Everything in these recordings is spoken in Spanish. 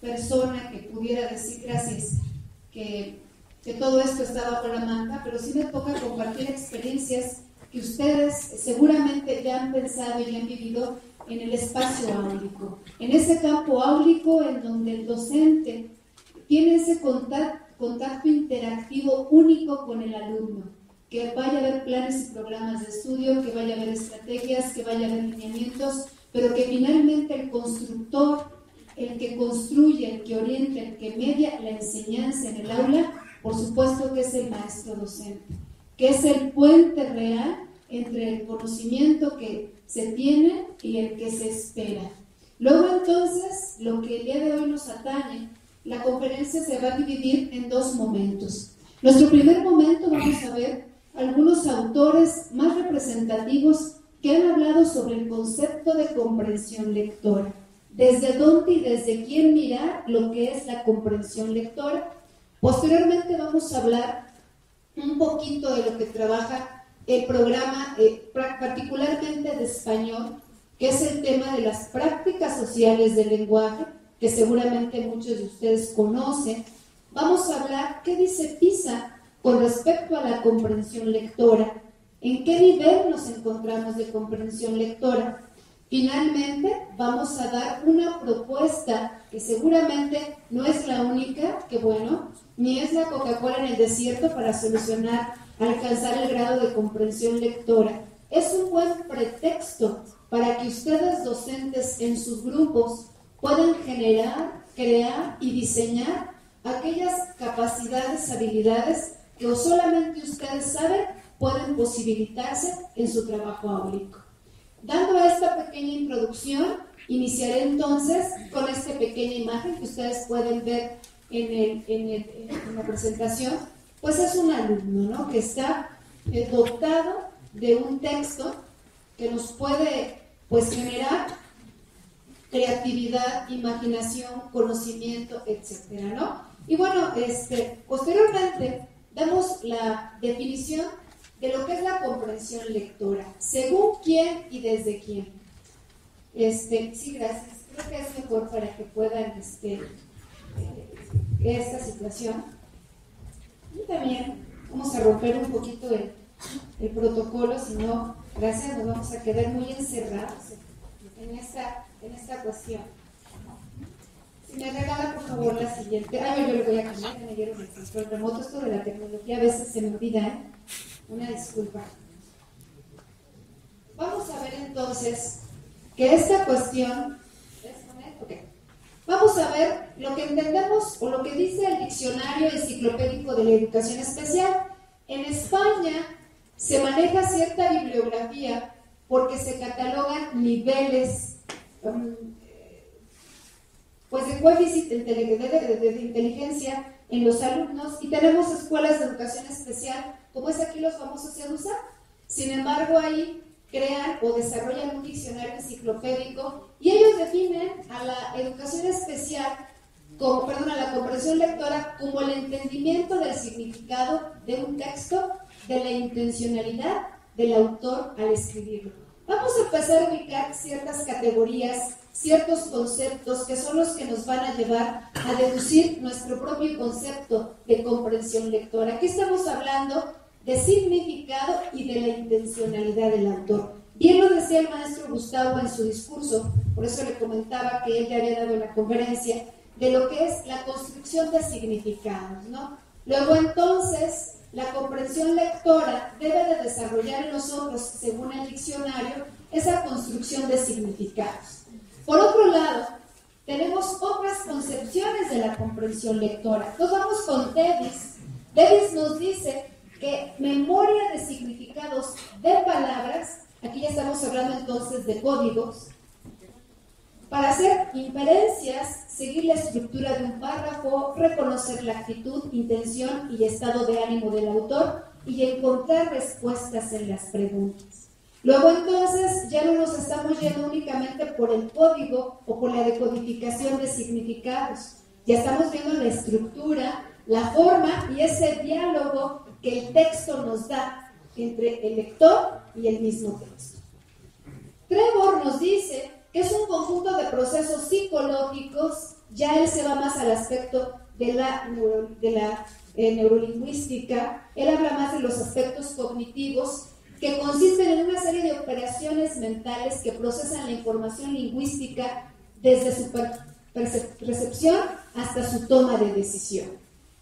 persona que pudiera decir gracias, que todo esto está bajo la manga, pero sí me toca compartir experiencias que ustedes seguramente ya han pensado y han vivido en el espacio áulico, en ese campo áulico en donde el docente tiene ese contacto interactivo único con el alumno, que vaya a haber planes y programas de estudio, que vaya a haber estrategias, que vaya a haber lineamientos, pero que finalmente el constructor, el que construye, el que orienta, el que media la enseñanza en el aula, por supuesto que es el maestro docente, que es el puente real entre el conocimiento que se tiene y el que se espera. Luego entonces, lo que el día de hoy nos atañe, la conferencia se va a dividir en dos momentos. Nuestro primer momento vamos a ver algunos autores más representativos que han hablado sobre el concepto de comprensión lectora. Desde dónde y desde quién mirar lo que es la comprensión lectora. Posteriormente vamos a hablar un poquito de lo que trabaja el programa, particularmente de español, que es el tema de las prácticas sociales del lenguaje, que seguramente muchos de ustedes conocen. Vamos a hablar qué dice PISA con respecto a la comprensión lectora, en qué nivel nos encontramos de comprensión lectora. Finalmente, vamos a dar una propuesta que seguramente no es la única, que bueno, ni es la Coca-Cola en el desierto para solucionar, alcanzar el grado de comprensión lectora. Es un buen pretexto para que ustedes docentes en sus grupos puedan generar, crear y diseñar aquellas capacidades, habilidades que o solamente ustedes saben pueden posibilitarse en su trabajo áulico. Dando esta pequeña introducción, iniciaré entonces con esta pequeña imagen que ustedes pueden ver en la presentación. Pues es un alumno, ¿no?, que está dotado de un texto que nos puede, pues, generar creatividad, imaginación, conocimiento, etcétera, ¿no? Y bueno, posteriormente damos la definición de lo que es la comprensión lectora, según quién y desde quién. Sí, gracias. Creo que es mejor para que puedan esta situación. Y también vamos a romper un poquito el protocolo, si no, gracias, nos vamos a quedar muy encerrados en esta cuestión. Si me regala, por favor, la siguiente. Yo le voy a cambiar, me dieron el control remoto. Esto de la tecnología a veces se me olvida, ¿eh? Una disculpa. Vamos a ver entonces que esta cuestión... Okay. Vamos a ver lo que entendemos o lo que dice el Diccionario Enciclopédico de la Educación Especial. En España se maneja cierta bibliografía porque se catalogan niveles pues de coeficiente de inteligencia en los alumnos, y tenemos escuelas de educación especial, como es aquí los famosos EDUSA. Sin embargo, ahí crean o desarrollan un diccionario enciclopédico y ellos definen a la educación especial, a la comprensión lectora como el entendimiento del significado de un texto, de la intencionalidad del autor al escribirlo. Vamos a empezar a ubicar ciertas categorías, ciertos conceptos que son los que nos van a llevar a deducir nuestro propio concepto de comprensión lectora. Aquí estamos hablando de significado y de la intencionalidad del autor. Bien lo decía el maestro Gustavo en su discurso, por eso le comentaba que él ya había dado la conferencia de lo que es la construcción de significados, ¿no? Luego entonces, la comprensión lectora debe de desarrollar en nosotros, según el diccionario, esa construcción de significados. Por otro lado, tenemos otras concepciones de la comprensión lectora. Nos vamos con Davis. Davis nos dice que memoria de significados de palabras, aquí ya estamos hablando entonces de códigos, para hacer inferencias, seguir la estructura de un párrafo, reconocer la actitud, intención y estado de ánimo del autor y encontrar respuestas en las preguntas. Luego entonces ya no nos estamos yendo únicamente por el código o por la decodificación de significados, ya estamos viendo la estructura, la forma y ese diálogo que el texto nos da entre el lector y el mismo texto. Trevor nos dice que es un conjunto de procesos psicológicos. Ya él se va más al aspecto de la neurolingüística. Él habla más de los aspectos cognitivos, que consisten en una serie de operaciones mentales que procesan la información lingüística desde su percepción hasta su toma de decisión.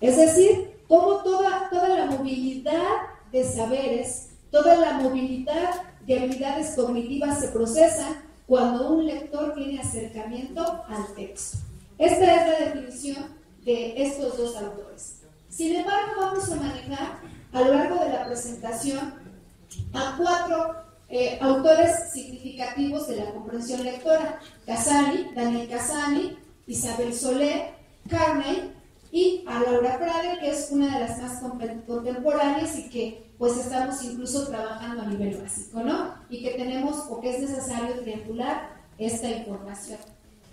Es decir, cómo toda la movilidad de saberes, toda la movilidad de habilidades cognitivas se procesan cuando un lector tiene acercamiento al texto. Esta es la definición de estos dos autores. Sin embargo, vamos a manejar a lo largo de la presentación a 4 autores significativos de la comprensión lectora: Casani, Daniel Casani, Isabel Soler, Carney y a Laura Prade, que es una de las más contemporáneas y que pues estamos incluso trabajando a nivel básico, ¿no? Y que tenemos o que es necesario triangular esta información.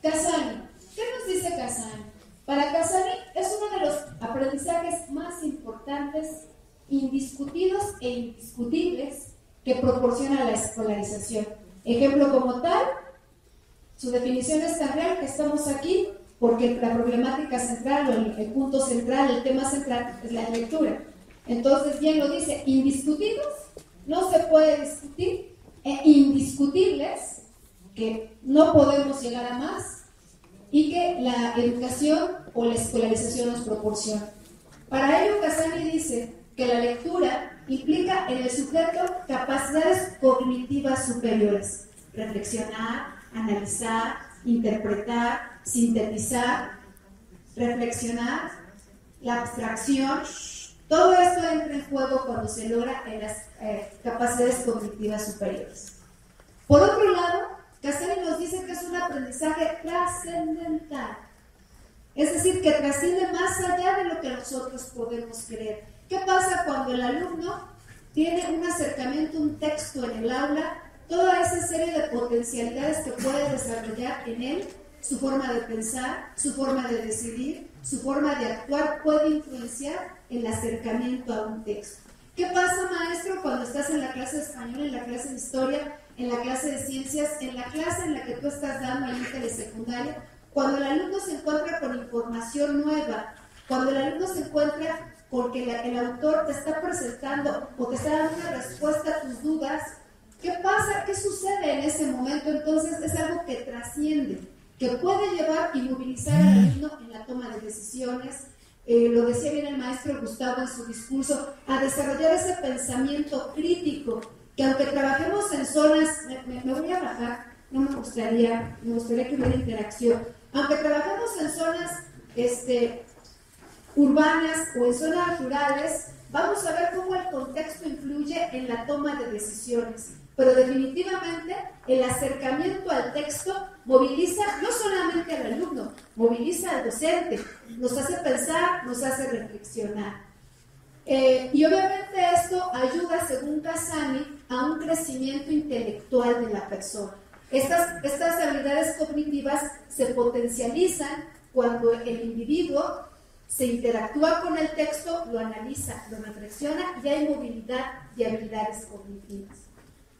Casani, ¿qué nos dice Casani? Para Casani es uno de los aprendizajes más importantes, indiscutidos e indiscutibles que proporciona la escolarización. Ejemplo como tal, su definición es tan real que estamos aquí porque la problemática central o el punto central, el tema central es la lectura. Entonces, bien lo dice, indiscutidos, no se puede discutir, e indiscutibles, que no podemos llegar a más y que la educación o la escolarización nos proporciona. Para ello, Casani dice que la lectura implica en el sujeto capacidades cognitivas superiores: reflexionar, analizar, interpretar, sintetizar, reflexionar, la abstracción. Todo esto entra en juego cuando se logra en las capacidades cognitivas superiores. Por otro lado, Casani nos dice que es un aprendizaje trascendental, es decir, que trasciende más allá de lo que nosotros podemos creer. ¿Qué pasa cuando el alumno tiene un acercamiento a un texto en el aula? Toda esa serie de potencialidades que puede desarrollar en él, su forma de pensar, su forma de decidir, su forma de actuar, puede influenciar el acercamiento a un texto. ¿Qué pasa, maestro, cuando estás en la clase de español, en la clase de historia, en la clase de ciencias, en la clase en la que tú estás dando ahí en telesecundaria? Cuando el alumno se encuentra con información nueva, cuando el alumno se encuentra porque el autor te está presentando o te está dando una respuesta a tus dudas, ¿qué pasa? ¿Qué sucede en ese momento? Entonces es algo que trasciende, que puede llevar y movilizar al alumno en la toma de decisiones. Lo decía bien el maestro Gustavo en su discurso, a desarrollar ese pensamiento crítico, que aunque trabajemos en zonas, me voy a bajar, no me gustaría que hubiera interacción, aunque trabajemos en zonas urbanas o en zonas rurales, vamos a ver cómo el contexto influye en la toma de decisiones. Pero definitivamente el acercamiento al texto moviliza no solamente al alumno, moviliza al docente, nos hace pensar, nos hace reflexionar. Y obviamente esto ayuda, según Casani, a un crecimiento intelectual de la persona. Estas habilidades cognitivas se potencializan cuando el individuo se interactúa con el texto, lo analiza, lo reflexiona y hay movilidad de habilidades cognitivas.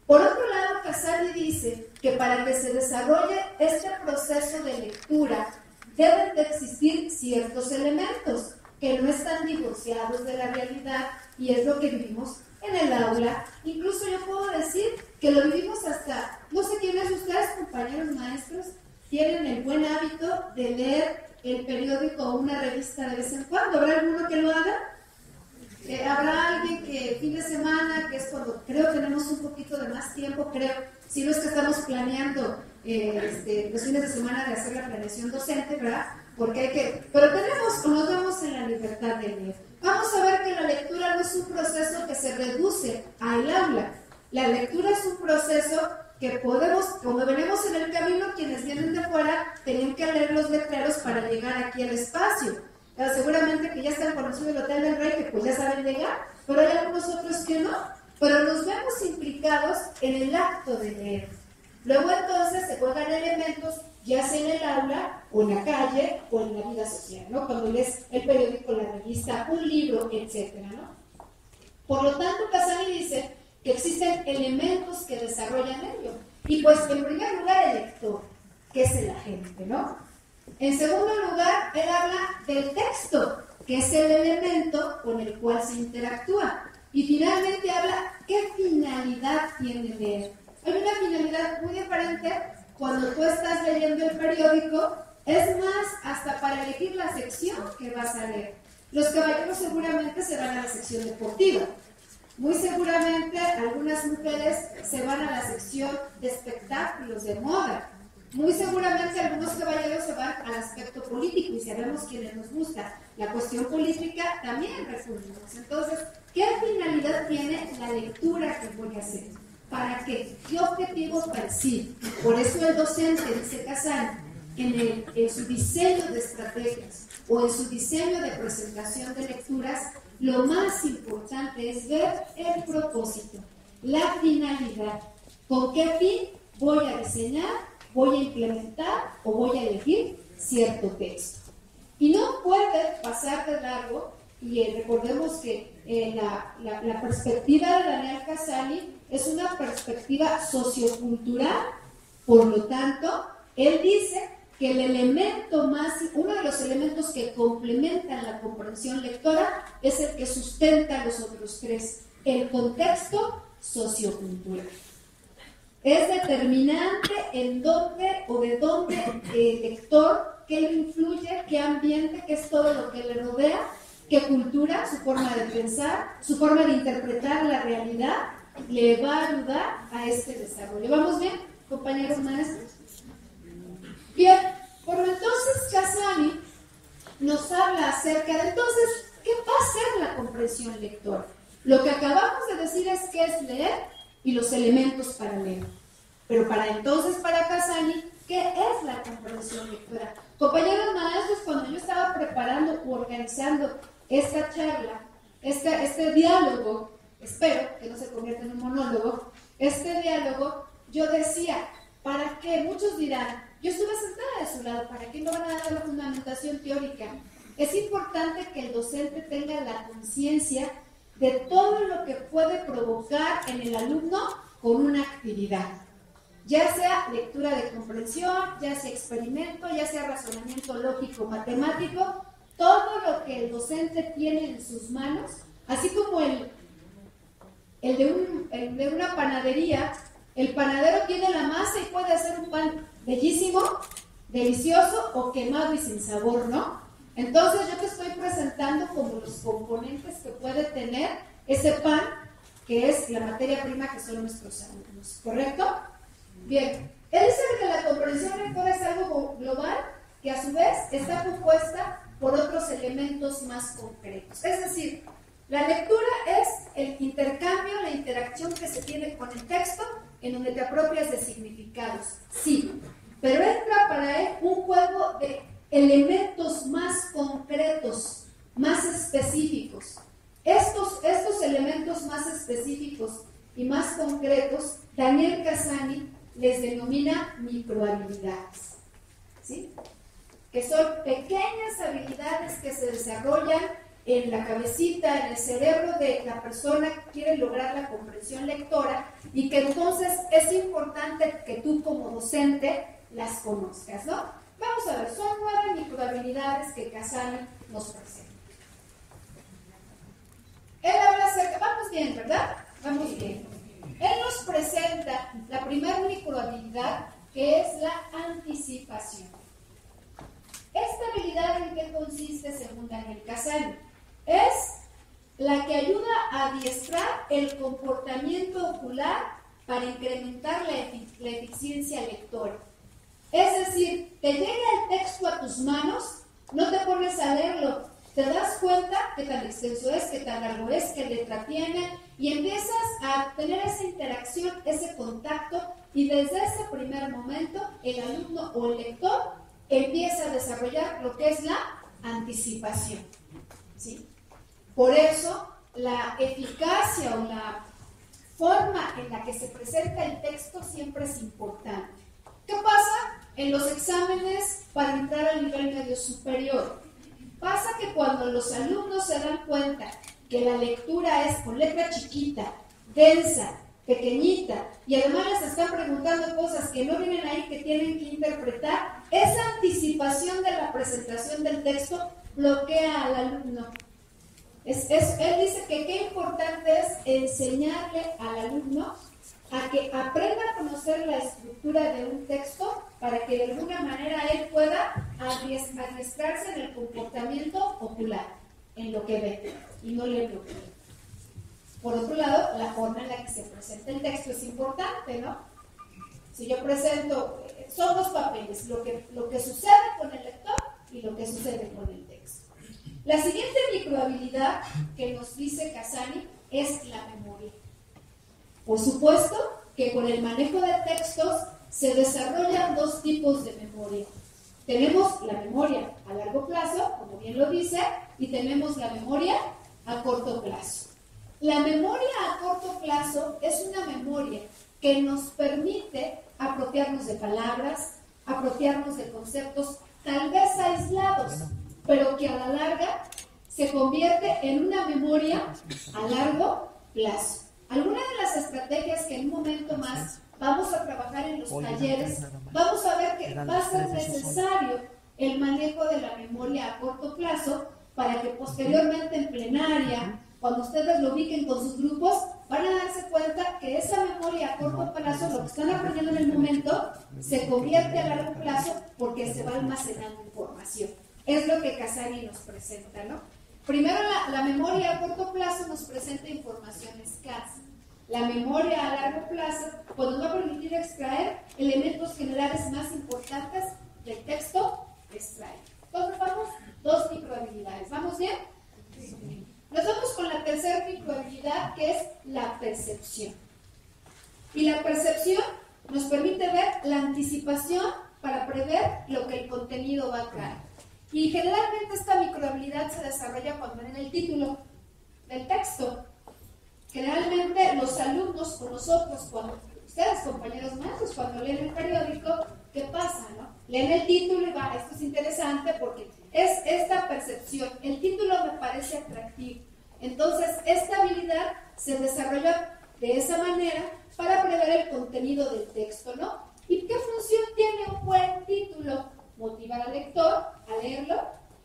Por otro lado, Casani dice que para que se desarrolle este proceso de lectura deben de existir ciertos elementos que no están divorciados de la realidad y es lo que vivimos en el aula. Incluso yo puedo decir que lo vivimos hasta, no sé quiénes de ustedes, compañeros maestros, tienen el buen hábito de leer el periódico o una revista de vez en cuando. ¿Habrá alguno que lo haga? Habrá alguien que fin de semana, que es cuando creo tenemos un poquito de más tiempo, si no es que estamos planeando los fines de semana de hacer la planeación docente, ¿verdad? Pero tenemos, nos vemos en la libertad de leer. Vamos a ver que la lectura no es un proceso que se reduce al aula. La lectura es un proceso que podemos, como venimos en el camino, quienes vienen de fuera tenían que leer los letreros para llegar aquí al espacio. Seguramente que ya están conocidos el Hotel del Rey, que pues ya saben llegar, pero hay algunos otros que no, pero nos vemos implicados en el acto de leer. Luego entonces se juegan elementos, ya sea en el aula, o en la calle, o en la vida social, ¿no? Cuando lees el periódico, la revista, un libro, etcétera, ¿no? Por lo tanto, Casani dice que existen elementos que desarrollan ello. Y pues en primer lugar el lector, que es el agente, ¿no? En segundo lugar, él habla del texto, que es el elemento con el cual se interactúa. Y finalmente habla qué finalidad tiene leer. Hay una finalidad muy diferente cuando tú estás leyendo el periódico, es más, hasta para elegir la sección que vas a leer. Los caballeros seguramente se van a la sección deportiva. Muy seguramente algunas mujeres se van a la sección de espectáculos, de moda. Muy seguramente algunos caballeros se van al aspecto político y sabemos quienes nos gusta la cuestión política, también recurrimos. Entonces, ¿qué finalidad tiene la lectura que voy a hacer? ¿Para qué? ¿Qué objetivo persigue? Por eso el docente, dice Casani, en su diseño de estrategias o en su diseño de presentación de lecturas, lo más importante es ver el propósito, la finalidad, con qué fin voy a diseñar, voy a implementar o voy a elegir cierto texto. Y no puede pasar de largo, y recordemos que la perspectiva de Daniel Casani es una perspectiva sociocultural, por lo tanto, él dice que uno de los elementos que complementan la comprensión lectora es el que sustenta los otros tres, el contexto sociocultural. Es determinante en dónde o de dónde el lector, qué le influye, qué ambiente, qué es todo lo que le rodea, qué cultura, su forma de pensar, su forma de interpretar la realidad, le va a ayudar a este desarrollo. ¿Vamos bien, compañeros maestros? Bien, por entonces Casani nos habla acerca de entonces, ¿qué va a ser la comprensión lectora? Lo que acabamos de decir es qué es leer y los elementos para leer. Pero para Casani, ¿qué es la comprensión lectora? Compañeros maestros, cuando yo estaba preparando u organizando esta charla, este diálogo, espero que no se convierta en un monólogo, este diálogo, yo decía, ¿para qué? Muchos dirán, yo estuve sentada de su lado, ¿para qué no van a dar la fundamentación teórica? Es importante que el docente tenga la conciencia de todo lo que puede provocar en el alumno con una actividad. Ya sea lectura de comprensión, ya sea experimento, ya sea razonamiento lógico, matemático, todo lo que el docente tiene en sus manos, así como el de una panadería, el panadero tiene la masa y puede hacer un pan bellísimo, delicioso o quemado y sin sabor, ¿no? Entonces yo te estoy presentando como los componentes que puede tener ese pan, que es la materia prima que son nuestros alumnos, ¿correcto? Bien, él dice que la comprensión lectora es algo global que a su vez está compuesta por otros elementos más concretos. Es decir, la lectura es el intercambio, la interacción que se tiene con el texto en donde te apropias de significados, sí, pero entra para él un juego de elementos más concretos, más específicos. Estos elementos más específicos y más concretos, Daniel Casani les denomina microhabilidades, ¿sí? Que son pequeñas habilidades que se desarrollan en la cabecita, en el cerebro de la persona que quiere lograr la comprensión lectora y que entonces es importante que tú como docente las conozcas, ¿no? Vamos a ver, son 9 microhabilidades que Casani nos presenta. Él habla acerca, vamos bien, ¿verdad? Vamos bien. Él nos presenta la primera microhabilidad, que es la anticipación. ¿Esta habilidad en qué consiste según Daniel Casani? Es la que ayuda a adiestrar el comportamiento ocular para incrementar la eficiencia lectora. Es decir, te llega el texto a tus manos, no te pones a leerlo, te das cuenta qué tan extenso es, qué tan largo es, qué letra tiene, y empiezas a tener esa interacción, ese contacto, y desde ese primer momento el alumno o el lector empieza a desarrollar lo que es la anticipación, ¿sí? Por eso la eficacia o la forma en la que se presenta el texto siempre es importante. ¿Qué pasa en los exámenes para entrar al nivel medio superior? Pasa que cuando los alumnos se dan cuenta que la lectura es con letra chiquita, densa, pequeñita, y además les están preguntando cosas que no vienen ahí, que tienen que interpretar, esa anticipación de la presentación del texto bloquea al alumno. Él dice que qué importante es enseñarle al alumno a que aprenda a conocer la estructura de un texto para que de alguna manera él pueda adiestrarse en el comportamiento ocular, en lo que ve, y no le bloquea. Por otro lado, la forma en la que se presenta el texto es importante, ¿no? Si yo presento, son dos papeles, lo que sucede con el lector y lo que sucede con el texto. La siguiente microhabilidad que nos dice Casani es la memoria. Por supuesto que con el manejo de textos se desarrollan dos tipos de memoria. Tenemos la memoria a largo plazo, como bien lo dice, y tenemos la memoria a corto plazo. La memoria a corto plazo es una memoria que nos permite apropiarnos de palabras, apropiarnos de conceptos tal vez aislados, pero que a la larga se convierte en una memoria a largo plazo. Algunas de las estrategias que en un momento más vamos a trabajar en los talleres, vamos a ver que va a ser necesario el manejo de la memoria a corto plazo para que posteriormente en plenaria, cuando ustedes lo ubiquen con sus grupos, van a darse cuenta que esa memoria a corto plazo, lo que están aprendiendo en el momento, se convierte a largo plazo porque se va almacenando información. Es lo que Casani nos presenta, ¿no? Primero, la memoria a corto plazo nos presenta información escasa. La memoria a largo plazo pues nos va a permitir extraer elementos generales más importantes del texto extraído. Entonces vamos, dos microhabilidades. ¿Vamos bien? Sí. Nos vamos con la tercera microhabilidad, que es la percepción. Y la percepción nos permite ver la anticipación para prever lo que el contenido va a traer. Y generalmente esta microhabilidad se desarrolla cuando leen el título del texto. Generalmente los alumnos o nosotros, cuando ustedes, compañeros maestros, cuando leen el periódico, ¿qué pasa, no? Leen el título y va, esto es interesante porque es esta percepción. El título me parece atractivo. Entonces, esta habilidad se desarrolla de esa manera para prever el contenido del texto, ¿no? ¿Y qué función tiene un buen título? Motivar al lector a leerlo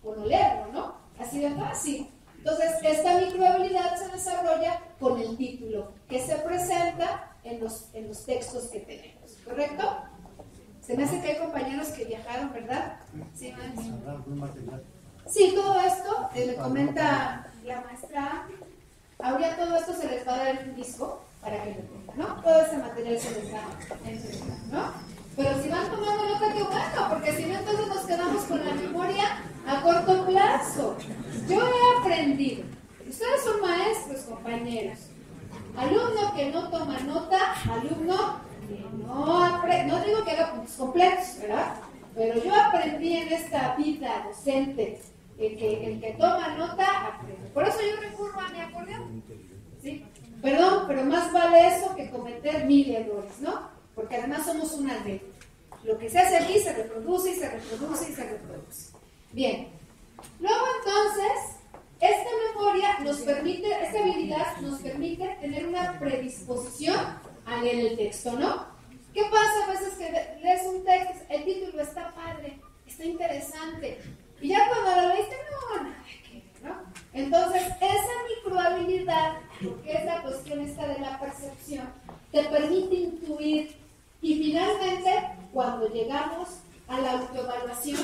o no leerlo, ¿no? Así de fácil. Entonces, esta microhabilidad se desarrolla con el título que se presenta en los textos que tenemos, ¿correcto? Se me hace que hay compañeros que viajaron, ¿verdad? Sí, maestra. Sí, todo esto, me comenta la maestra, ahora todo esto se les va a dar en un disco para que lo tengan, ¿no? Todo ese material se les da en su disco, ¿no? Pero si van tomando nota, qué bueno, porque si no, entonces nos quedamos con la memoria a corto plazo. Yo he aprendido, ustedes son maestros, compañeros, alumno que no toma nota, alumno que no digo que haga puntos completos, ¿verdad? Pero yo aprendí en esta vida docente, el que toma nota, aprende. Por eso yo recurro a mi acordeón, ¿sí? Perdón, pero más vale eso que cometer 1000 errores, ¿no? Porque además somos una red. Lo que se hace aquí se reproduce y se reproduce y se reproduce. Bien. Luego entonces, esta memoria nos permite, esta habilidad nos permite tener una predisposición a leer el texto, ¿no? ¿Qué pasa a veces que lees un texto, el título está padre, está interesante, y ya cuando lo leíste, no, nada que ver, ¿no? Entonces, esa microhabilidad, que es la cuestión esta de la percepción, te permite intuir. Y finalmente, cuando llegamos a la autoevaluación,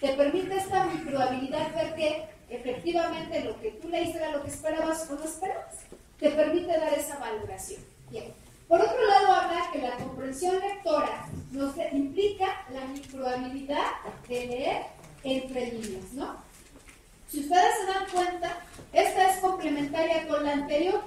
te permite esta microhabilidad ver que efectivamente lo que tú leíste era lo que esperabas o no esperabas. Te permite dar esa valoración. Bien. Por otro lado, habla que la comprensión lectora nos implica la microhabilidad de leer entre líneas, ¿no? Si ustedes se dan cuenta, esta es complementaria con la anterior,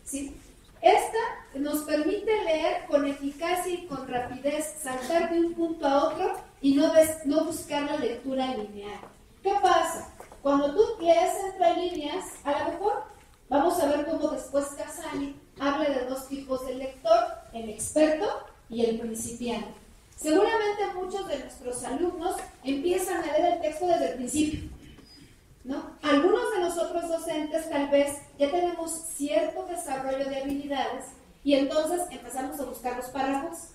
¿sí? Esta nos permite leer con eficacia y con rapidez, saltar de un punto a otro y no buscar la lectura lineal. ¿Qué pasa? Cuando tú lees entre líneas, a lo mejor vamos a ver cómo después Casani habla de dos tipos de lector, el experto y el principiante. Seguramente muchos de nuestros alumnos empiezan a leer el texto desde el principio, ¿no? Algunos de nosotros docentes tal vez ya tenemos cierto desarrollo de habilidades Y entonces empezamos a buscar los párrafos,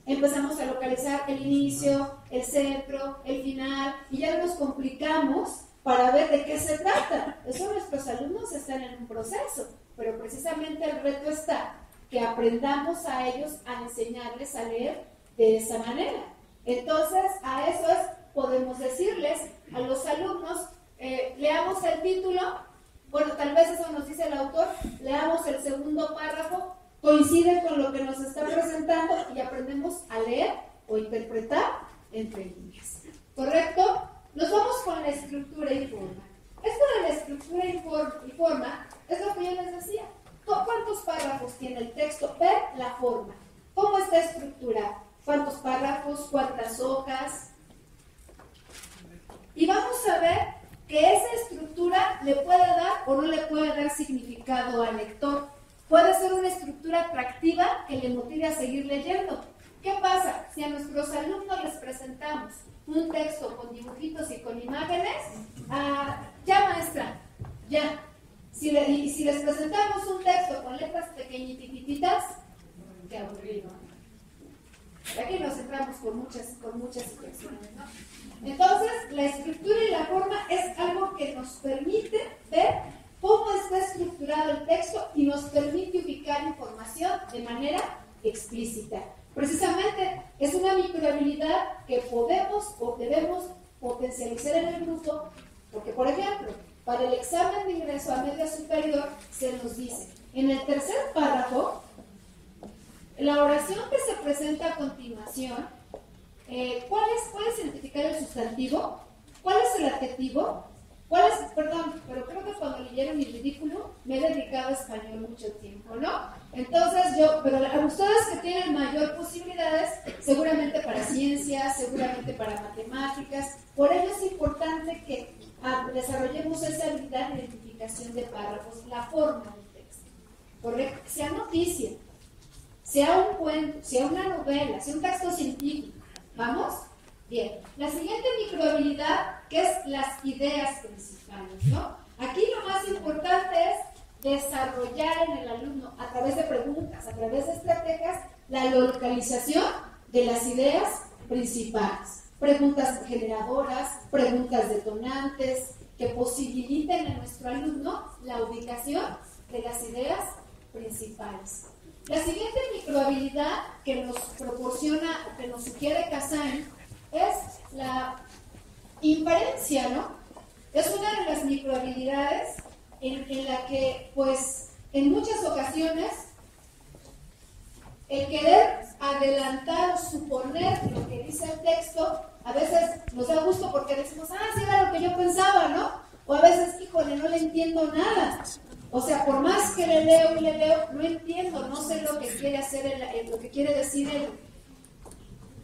empezamos a localizar el inicio, el centro, el final, y ya nos complicamos para ver de qué se trata. Eso nuestros alumnos están en un proceso, pero precisamente el reto está que aprendamos a ellos a enseñarles a leer de esa manera. Entonces, a eso podemos decirles a los alumnos, leamos el título, bueno, tal vez eso nos dice el autor, leamos el segundo párrafo, coincide con lo que nos está presentando y aprendemos a leer o interpretar entre líneas. ¿Correcto? Nos vamos con la estructura y forma. Esto de la estructura y forma es lo que yo les decía. ¿Cuántos párrafos tiene el texto? Ver la forma. ¿Cómo está estructurado? ¿Cuántos párrafos? ¿Cuántas hojas? Y vamos a ver que esa estructura le puede dar o no le puede dar significado al lector. Puede ser una estructura atractiva que le motive a seguir leyendo. ¿Qué pasa? Si a nuestros alumnos les presentamos un texto con dibujitos y con imágenes, ya maestra, ya. Si les presentamos un texto con letras pequeñititas, qué aburrido. Aquí nos centramos con muchas situaciones, ¿no? Entonces, la estructura y la forma es algo que nos permite ver cómo está estructurado el texto y nos permite ubicar información de manera explícita. Precisamente es una microhabilidad que podemos o debemos potencializar en el grupo, porque, por ejemplo, para el examen de ingreso a media superior se nos dice, en el tercer párrafo, la oración que se presenta a continuación, ¿cuál es identificar el sustantivo? ¿Cuál es el adjetivo? Perdón, pero creo que cuando leyeron mi ridículo me he dedicado a español mucho tiempo, ¿no? Entonces pero a ustedes que tienen mayor posibilidades, seguramente para ciencias, seguramente para matemáticas, por ello es importante que desarrollemos esa habilidad de identificación de párrafos, la forma del texto, ¿correcto? Sea noticia, sea un cuento, sea una novela, sea un texto científico, ¿vamos? Bien, la siguiente microhabilidad, que es las ideas principales, ¿no? Aquí lo más importante es desarrollar en el alumno, a través de preguntas, a través de estrategias, la localización de las ideas principales. Preguntas generadoras, preguntas detonantes, que posibiliten a nuestro alumno la ubicación de las ideas principales. La siguiente microhabilidad que nos proporciona o que nos sugiere Kazan es la inferencia, ¿no? Es una de las microhabilidades en la que, pues, en muchas ocasiones, el querer adelantar o suponer lo que dice el texto, a veces nos da gusto porque decimos, sí era lo que yo pensaba, ¿no? O a veces, híjole, no le entiendo nada. O sea, por más que le leo, no entiendo, no sé lo que quiere hacer, lo que quiere decir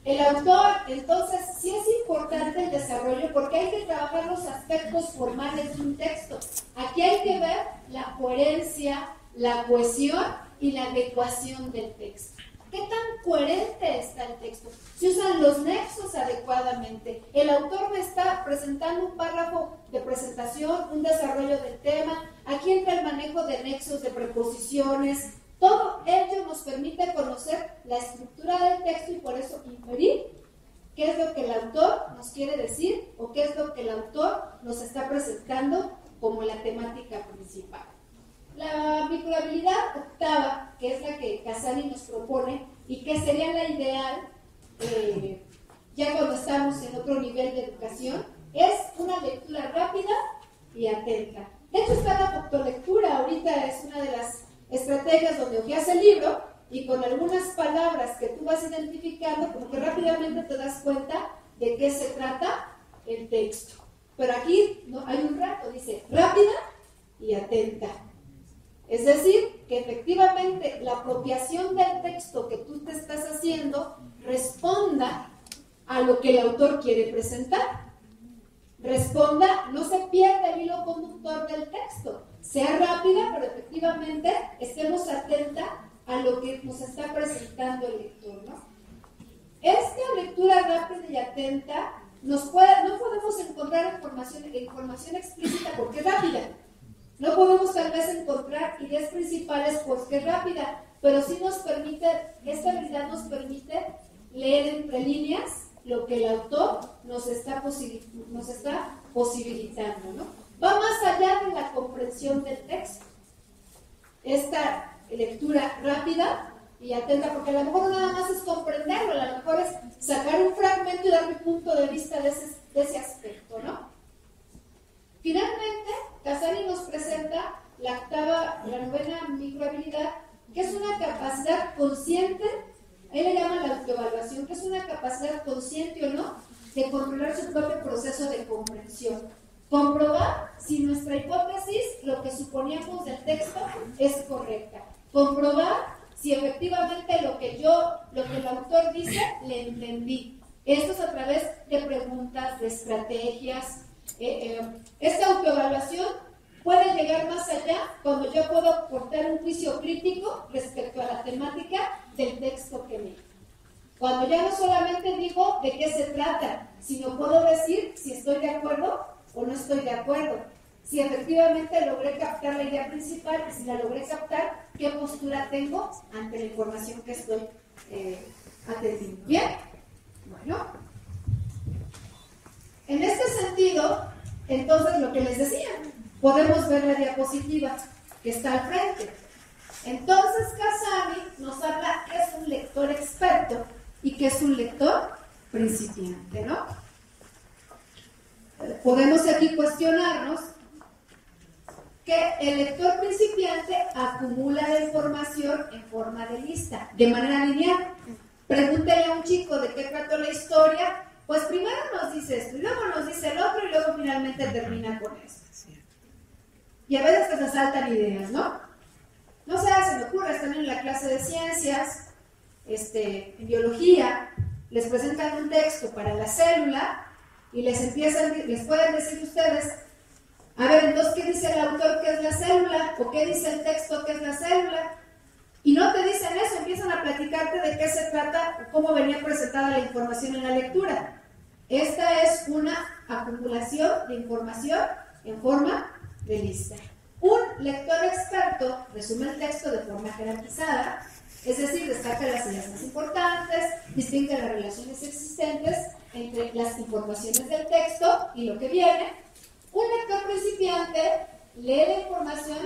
el autor. Entonces, sí es importante el desarrollo porque hay que trabajar los aspectos formales de un texto. Aquí hay que ver la coherencia, la cohesión y la adecuación del texto. ¿Qué tan coherente está el texto? ¿Se usan los nexos adecuadamente? El autor me está presentando un párrafo de presentación, un desarrollo del tema. Aquí entra el manejo de nexos, de preposiciones. Todo ello nos permite conocer la estructura del texto y por eso inferir qué es lo que el autor nos quiere decir o qué es lo que el autor nos está presentando como la temática principal. La microhabilidad octava, que es la que Casani nos propone y que sería la ideal ya cuando estamos en otro nivel de educación, es una lectura rápida y atenta. De hecho, está la fotolectura, ahorita es una de las estrategias donde hojeas el libro y con algunas palabras que tú vas identificando, como que rápidamente te das cuenta de qué se trata el texto. Pero aquí no hay un rato, dice rápida y atenta. Es decir, que efectivamente la apropiación del texto que tú te estás haciendo responda a lo que el autor quiere presentar. Responda, no se pierda el hilo conductor del texto. Sea rápida, pero efectivamente estemos atentas a lo que nos está presentando el lector, ¿no? Esta lectura rápida y atenta no podemos encontrar información explícita porque es rápida. No podemos tal vez encontrar ideas principales porque es rápida, pero sí nos permite, esta habilidad nos permite leer entre líneas lo que el autor nos está posibilitando, ¿no? Va más allá de la comprensión del texto. Esta lectura rápida y atenta, porque a lo mejor nada más es comprenderlo, a lo mejor es sacar un fragmento y dar mi punto de vista de ese aspecto, ¿no? Finalmente, Casani nos presenta la novena microhabilidad, que es una capacidad consciente, él le llama la autoevaluación, que es una capacidad consciente o no de controlar su propio proceso de comprensión. Comprobar si nuestra hipótesis, lo que suponíamos del texto, es correcta. Comprobar si efectivamente lo que el autor dice, le entendí. Esto es a través de preguntas, de estrategias. Esta autoevaluación puede llegar más allá cuando yo puedo aportar un juicio crítico respecto a la temática del texto que leo. Cuando ya no solamente digo de qué se trata, sino puedo decir si estoy de acuerdo o no estoy de acuerdo, si efectivamente logré captar la idea principal y si la logré captar, qué postura tengo ante la información que estoy atendiendo. ¿Bien? Bueno, en este sentido, entonces lo que les decía, podemos ver la diapositiva que está al frente. Entonces Casani nos habla que es un lector experto y que es un lector principiante, ¿no? Podemos aquí cuestionarnos que el lector principiante acumula la información en forma de lista, de manera lineal. Pregúntale a un chico de qué trató la historia, pues primero nos dice esto, y luego nos dice el otro, y luego finalmente termina con esto. Y a veces se saltan ideas, ¿no? No sé, se me ocurre, están en la clase de ciencias, en biología, les presentan un texto para la célula, y les pueden decir ustedes, a ver, entonces, ¿qué dice el autor que es la célula? ¿O qué dice el texto que es la célula? Y no te dicen eso, empiezan a platicarte de qué se trata o cómo venía presentada la información en la lectura. Esta es una acumulación de información en forma de lista. Un lector experto resume el texto de forma jerarquizada, es decir, destaca las ideas más importantes, distingue las relaciones existentes entre las informaciones del texto y lo que viene. Un lector principiante lee la información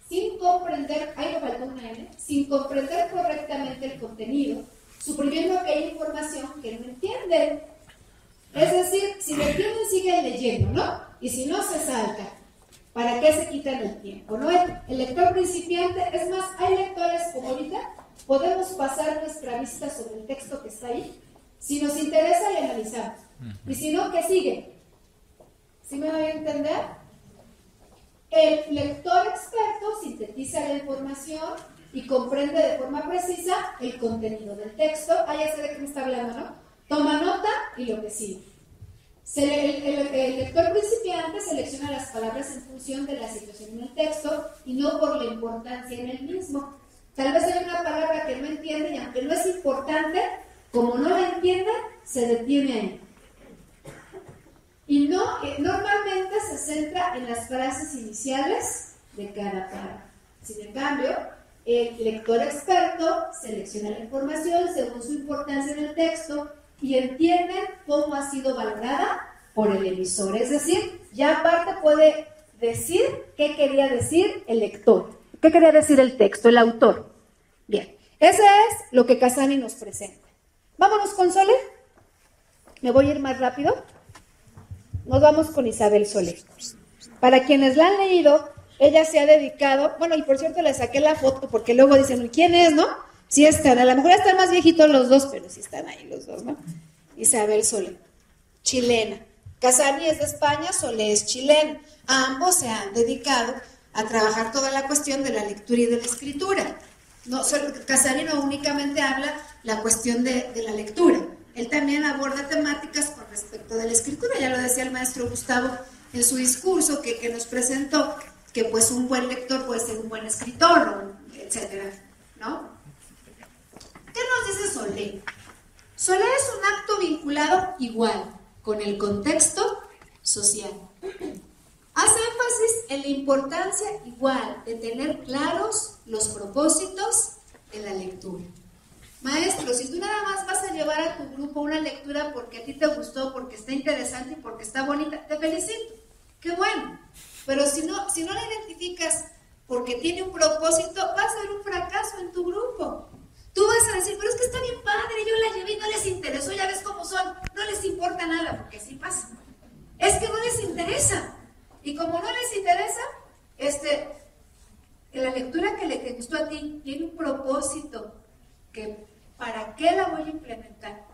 sin comprender, ahí me faltó una N, sin comprender correctamente el contenido, suprimiendo aquella información que no entienden. Es decir, si lo entienden, siguen leyendo, ¿no? Y si no, se salta. ¿Para qué se quitan el tiempo? ¿No? El lector principiante, es más, hay lectores como ahorita, podemos pasar nuestra vista sobre el texto que está ahí. Si nos interesa, le analizamos. Y si no, ¿qué sigue? ¿Sí me voy a entender? El lector experto sintetiza la información y comprende de forma precisa el contenido del texto. Ah, ya sé de qué me está hablando, ¿no? Toma nota y lo que sigue. El lector principiante selecciona las palabras en función de la situación en el texto y no por la importancia en el mismo. Tal vez hay una palabra que no entiende y aunque no es importante, como no la entiende, se detiene ahí. Y normalmente se centra en las frases iniciales de cada párrafo. Sin en cambio, el lector experto selecciona la información según su importancia en el texto y entiende cómo ha sido valorada por el emisor. Es decir, ya aparte puede decir qué quería decir el lector, qué quería decir el texto, el autor. Bien, eso es lo que Casani nos presenta. Vámonos con Sole. Me voy a ir más rápido. Nos vamos con Isabel Solé. Para quienes la han leído, ella se ha dedicado, bueno, y por cierto le saqué la foto porque luego dicen, ¿quién es, no? Sí están, a lo mejor están más viejitos los dos, pero sí están ahí los dos, ¿no? Isabel Solé, chilena. Casani es de España, Solé es chilena. Ambos se han dedicado a trabajar toda la cuestión de la lectura y de la escritura. Casani no únicamente habla la cuestión de la lectura, él también aborda temáticas con respecto de la escritura. Ya lo decía el maestro Gustavo en su discurso que nos presentó, que pues un buen lector puede ser un buen escritor, etcétera, ¿no? ¿Qué nos dice Solé? Solé es un acto vinculado igual con el contexto social. Hace énfasis en la importancia igual de tener claros los propósitos en la lectura. Maestro, si tú nada más vas a llevar a tu grupo una lectura porque a ti te gustó, porque está interesante y porque está bonita, te felicito, qué bueno. Pero si no la identificas porque tiene un propósito, va a ser un fracaso en tu grupo. Tú vas a decir, pero es que está bien padre, yo la llevé y no les interesó, ya ves cómo son, no les importa nada, porque así pasa. Es que no les interesa. Y como no les interesa, la lectura que le gustó a ti tiene un propósito, que ¿para qué la voy a implementar?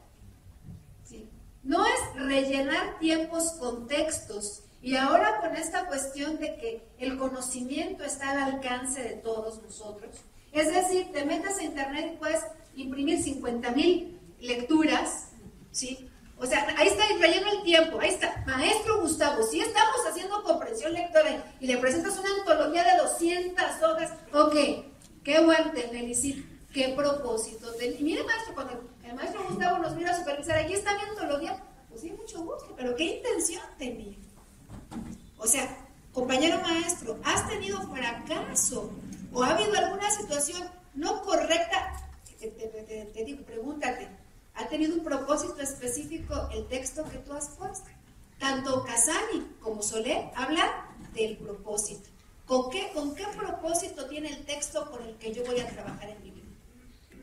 ¿Sí? No es rellenar tiempos con textos. Y ahora con esta cuestión de que el conocimiento está al alcance de todos nosotros, es decir, te metes a internet y puedes imprimir 50,000 lecturas, ¿sí? O sea, ahí está, relleno el tiempo, ahí está. Maestro Gustavo, si estamos haciendo comprensión lectora y le presentas una antología de 200 hojas, ok, qué bueno, te felicito, qué propósito. Y mire, maestro, cuando el maestro Gustavo nos mira a supervisar, aquí está mi antología, pues sí, mucho gusto, pero ¿qué intención tenía? O sea, compañero maestro, ¿has tenido fracaso o ha habido alguna situación no correcta? Te digo, pregúntate, ¿ha tenido un propósito específico el texto que tú has puesto? Tanto Casani como Solé hablan del propósito. ¿Con qué propósito tiene el texto con el que yo voy a trabajar en mi vida?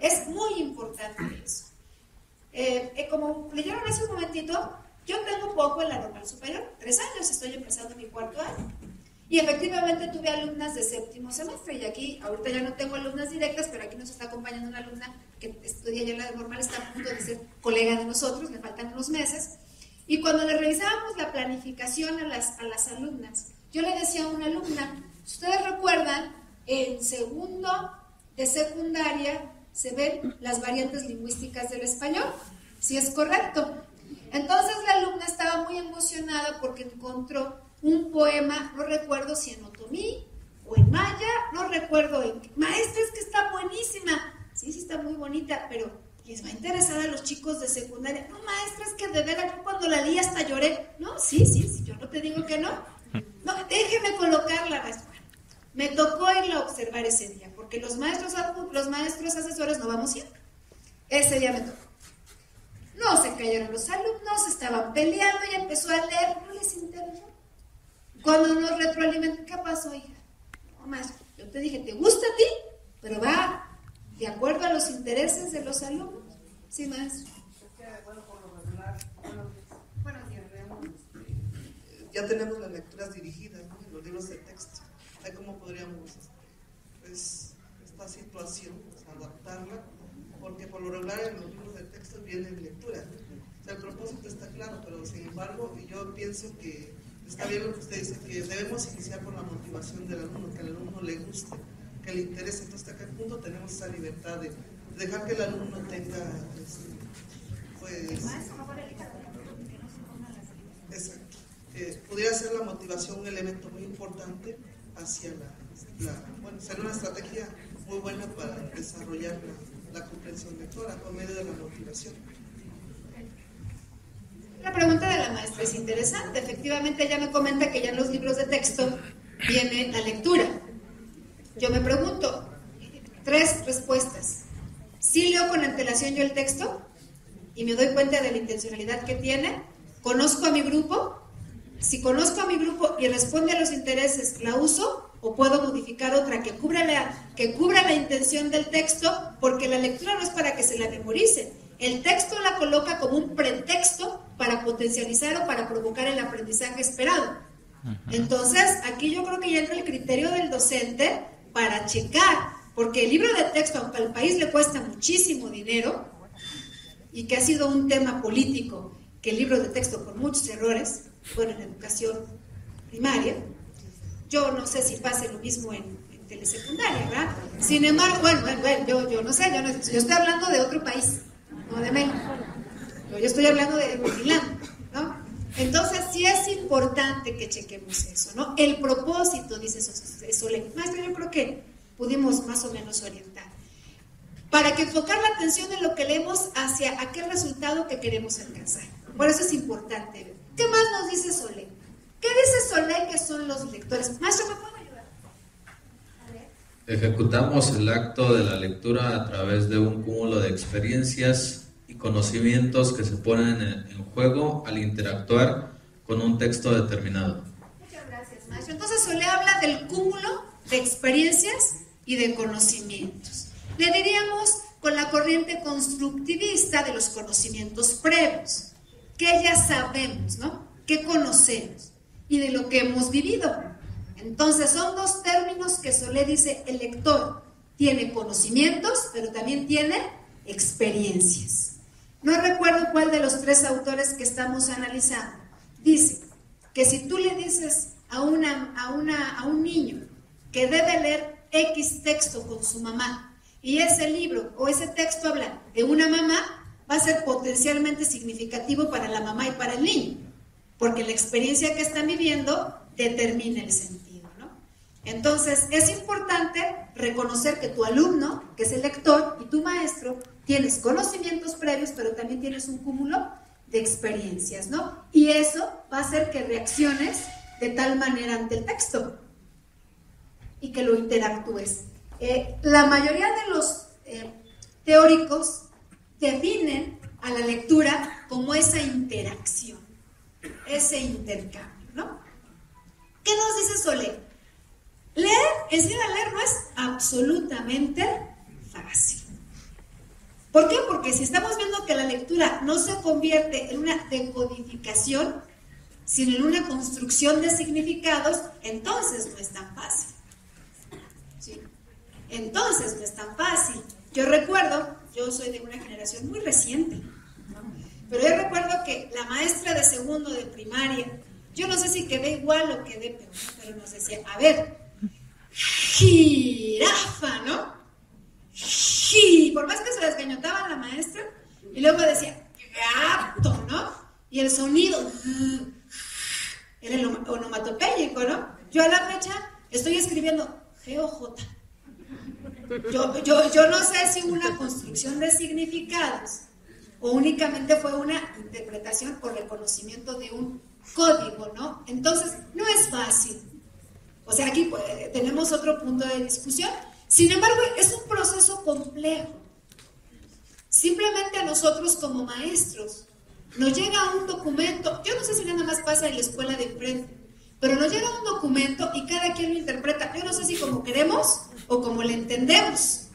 Es muy importante eso. Como leyeron hace un momentito, yo tengo poco en la normal superior, 3 años, estoy empezando mi 4º año. Y efectivamente tuve alumnas de 7º semestre, y aquí, ahorita ya no tengo alumnas directas, pero aquí nos está acompañando una alumna que estudia ya en la normal, está a punto de ser colega de nosotros, le faltan unos meses. Y cuando le revisábamos la planificación a las alumnas, yo le decía a una alumna, ustedes recuerdan, en segundo de secundaria se ven las variantes lingüísticas del español, si es correcto. Entonces la alumna estaba muy emocionada porque encontró un poema, no recuerdo si en otomí o en maya, no recuerdo en qué. Maestra, es que está buenísima. Sí, está muy bonita, pero ¿les va a interesar a los chicos de secundaria? No, maestra, es que de veras yo cuando la leí hasta lloré. No, sí, yo no te digo que no. No, déjeme colocarla, maestra. Me tocó irla a observar ese día, porque los maestros asesores no vamos siempre. Ese día me tocó. No se cayeron los alumnos, estaban peleando y empezó a leer, no les interesó. Cuando nos retroalimentó, ¿qué pasó, hija? No, maestro, yo te dije, ¿te gusta a ti? Pero va de acuerdo a los intereses de los alumnos. Sí, maestro. Bueno, por lo regular, ya tenemos las lecturas dirigidas, ¿no? En los libros de texto. Ahí cómo podríamos, esta situación, adaptarla, porque por lo regular en los libros de texto vienen lecturas. O sea, el propósito está claro, pero sin embargo, yo pienso que está bien lo que usted dice, que debemos iniciar por la motivación del alumno, que al alumno le guste, que le interese. Entonces, ¿hasta qué punto tenemos esa libertad de dejar que el alumno tenga, exacto, pudiera ser la motivación un elemento muy importante hacia ser una estrategia muy buena para desarrollar la comprensión lectora por medio de la motivación. La pregunta de la maestra es interesante. Efectivamente, ella me comenta que ya en los libros de texto viene la lectura. Yo me pregunto, 3 respuestas. ¿Sí leo con antelación yo el texto y me doy cuenta de la intencionalidad que tiene? ¿Conozco a mi grupo? Si conozco a mi grupo y responde a los intereses, ¿la uso? ¿O puedo modificar otra que cubra la intención del texto? Porque la lectura no es para que se la memoricen. El texto la coloca como un pretexto para potencializar o para provocar el aprendizaje esperado. Entonces, aquí yo creo que ya entra el criterio del docente para checar, porque el libro de texto, aunque al país le cuesta muchísimo dinero, y que ha sido un tema político, que el libro de texto con muchos errores, bueno, en educación primaria, yo no sé si pase lo mismo en telesecundaria, ¿verdad? Sin embargo, bueno, yo no sé, yo estoy hablando de otro país, no de México. Yo estoy hablando de Finlandia, ¿no? Entonces sí es importante que chequemos eso, ¿no? El propósito, dice Solé. Maestro, yo creo que pudimos más o menos orientar. Para que enfocar la atención en lo que leemos hacia aquel resultado que queremos alcanzar. Por eso es importante. ¿Qué más nos dice Solé? ¿Qué dice Solé que son los lectores? Maestro, ¿me puede ayudar? A ver. Ejecutamos el acto de la lectura a través de un cúmulo de experiencias y conocimientos que se ponen en juego al interactuar con un texto determinado. Muchas gracias, maestro. Entonces Solé habla del cúmulo de experiencias y de conocimientos. Le diríamos con la corriente constructivista de los conocimientos previos, que ya sabemos, ¿no? Que conocemos y de lo que hemos vivido. Entonces son dos términos que Solé dice: el lector tiene conocimientos, pero también tiene experiencias. No recuerdo cuál de los tres autores que estamos analizando dice que si tú le dices a un niño que debe leer X texto con su mamá, y ese libro o ese texto habla de una mamá, va a ser potencialmente significativo para la mamá y para el niño, porque la experiencia que están viviendo determina el sentido, ¿no? Entonces, es importante reconocer que tu alumno, que es el lector, y tu maestro, tienes conocimientos previos, pero también tienes un cúmulo de experiencias, ¿no? Y eso va a hacer que reacciones de tal manera ante el texto y que lo interactúes. La mayoría de los teóricos definen a la lectura como esa interacción, ese intercambio, ¿no? ¿Qué nos dice Solé? Enseñar a leer no es absolutamente fácil. ¿Por qué? Porque si estamos viendo que la lectura no se convierte en una decodificación, sino en una construcción de significados, entonces no es tan fácil. ¿Sí? Entonces no es tan fácil. Yo recuerdo, yo soy de una generación muy reciente, ¿no? Pero yo recuerdo que la maestra de segundo de primaria, yo no sé si quedé igual o quedé peor, pero nos decía: a ver, jirafa, ¿no? Por más que se desgañotaba la maestra, y luego decía gato, ¿no? Y el sonido era el onomatopéyico, ¿no? Yo a la fecha estoy escribiendo G-O-J. Yo no sé si una construcción de significados o únicamente fue una interpretación o reconocimiento de un código, ¿no? Entonces, no es fácil. O sea, aquí tenemos otro punto de discusión. Sin embargo, es un proceso complejo. Simplemente a nosotros como maestros nos llega un documento, yo no sé si nada más pasa en la escuela de enfrente, pero nos llega un documento y cada quien lo interpreta, yo no sé si como queremos o como le entendemos,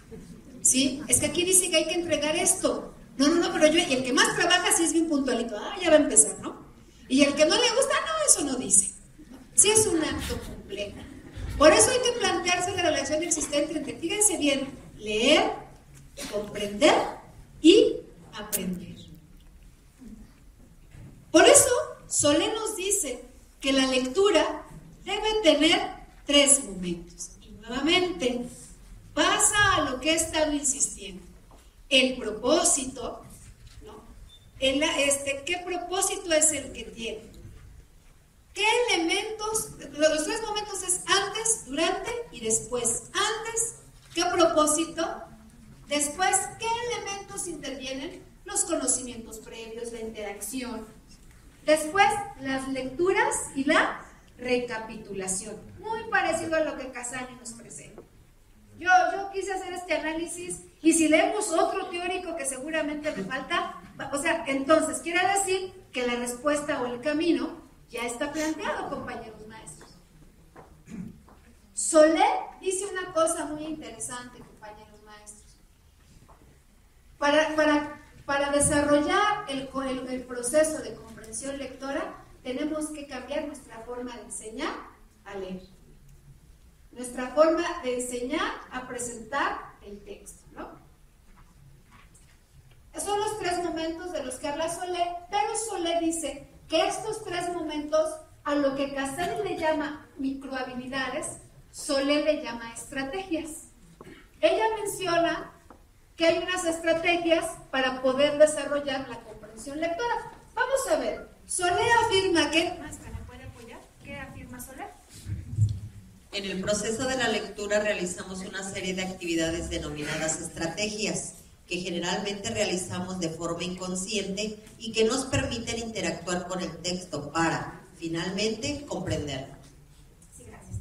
¿sí? Es que aquí dice que hay que entregar esto. No, pero y el que más trabaja sí es bien puntualito, ya va a empezar, ¿no? Y el que no le gusta, no, eso no dice. Sí es un acto complejo. Por eso hay que plantearse la relación existente entre, fíjense bien, leer, comprender y aprender. Por eso Solé nos dice que la lectura debe tener 3 momentos. Y nuevamente pasa a lo que he estado insistiendo. El propósito, ¿no? ¿Qué propósito es el que tiene? ¿Qué elementos? Los 3 momentos es antes, durante y después. Antes, ¿qué propósito? Después, ¿qué elementos intervienen? Los conocimientos previos, la interacción. Después, las lecturas y la recapitulación. Muy parecido a lo que Casani nos presenta. Yo quise hacer este análisis, y si leemos otro teórico que seguramente me falta, o sea, entonces quiere decir que la respuesta o el camino ya está planteado, compañeros maestros. Solé dice una cosa muy interesante, compañeros maestros. Para desarrollar el proceso de comprensión lectora, tenemos que cambiar nuestra forma de enseñar a leer. Nuestra forma de enseñar a presentar el texto, ¿no? Son los 3 momentos de los que habla Solé, pero Solé dice que estos 3 momentos, a lo que Casani le llama microhabilidades, Solé le llama estrategias. Ella menciona que hay unas estrategias para poder desarrollar la comprensión lectora. Vamos a ver, Solé afirma que... Maestra, ¿me puede apoyar? ¿Qué afirma Solé? En el proceso de la lectura realizamos una serie de actividades denominadas estrategias, que generalmente realizamos de forma inconsciente y que nos permiten interactuar con el texto para, finalmente, comprenderlo. Sí, gracias.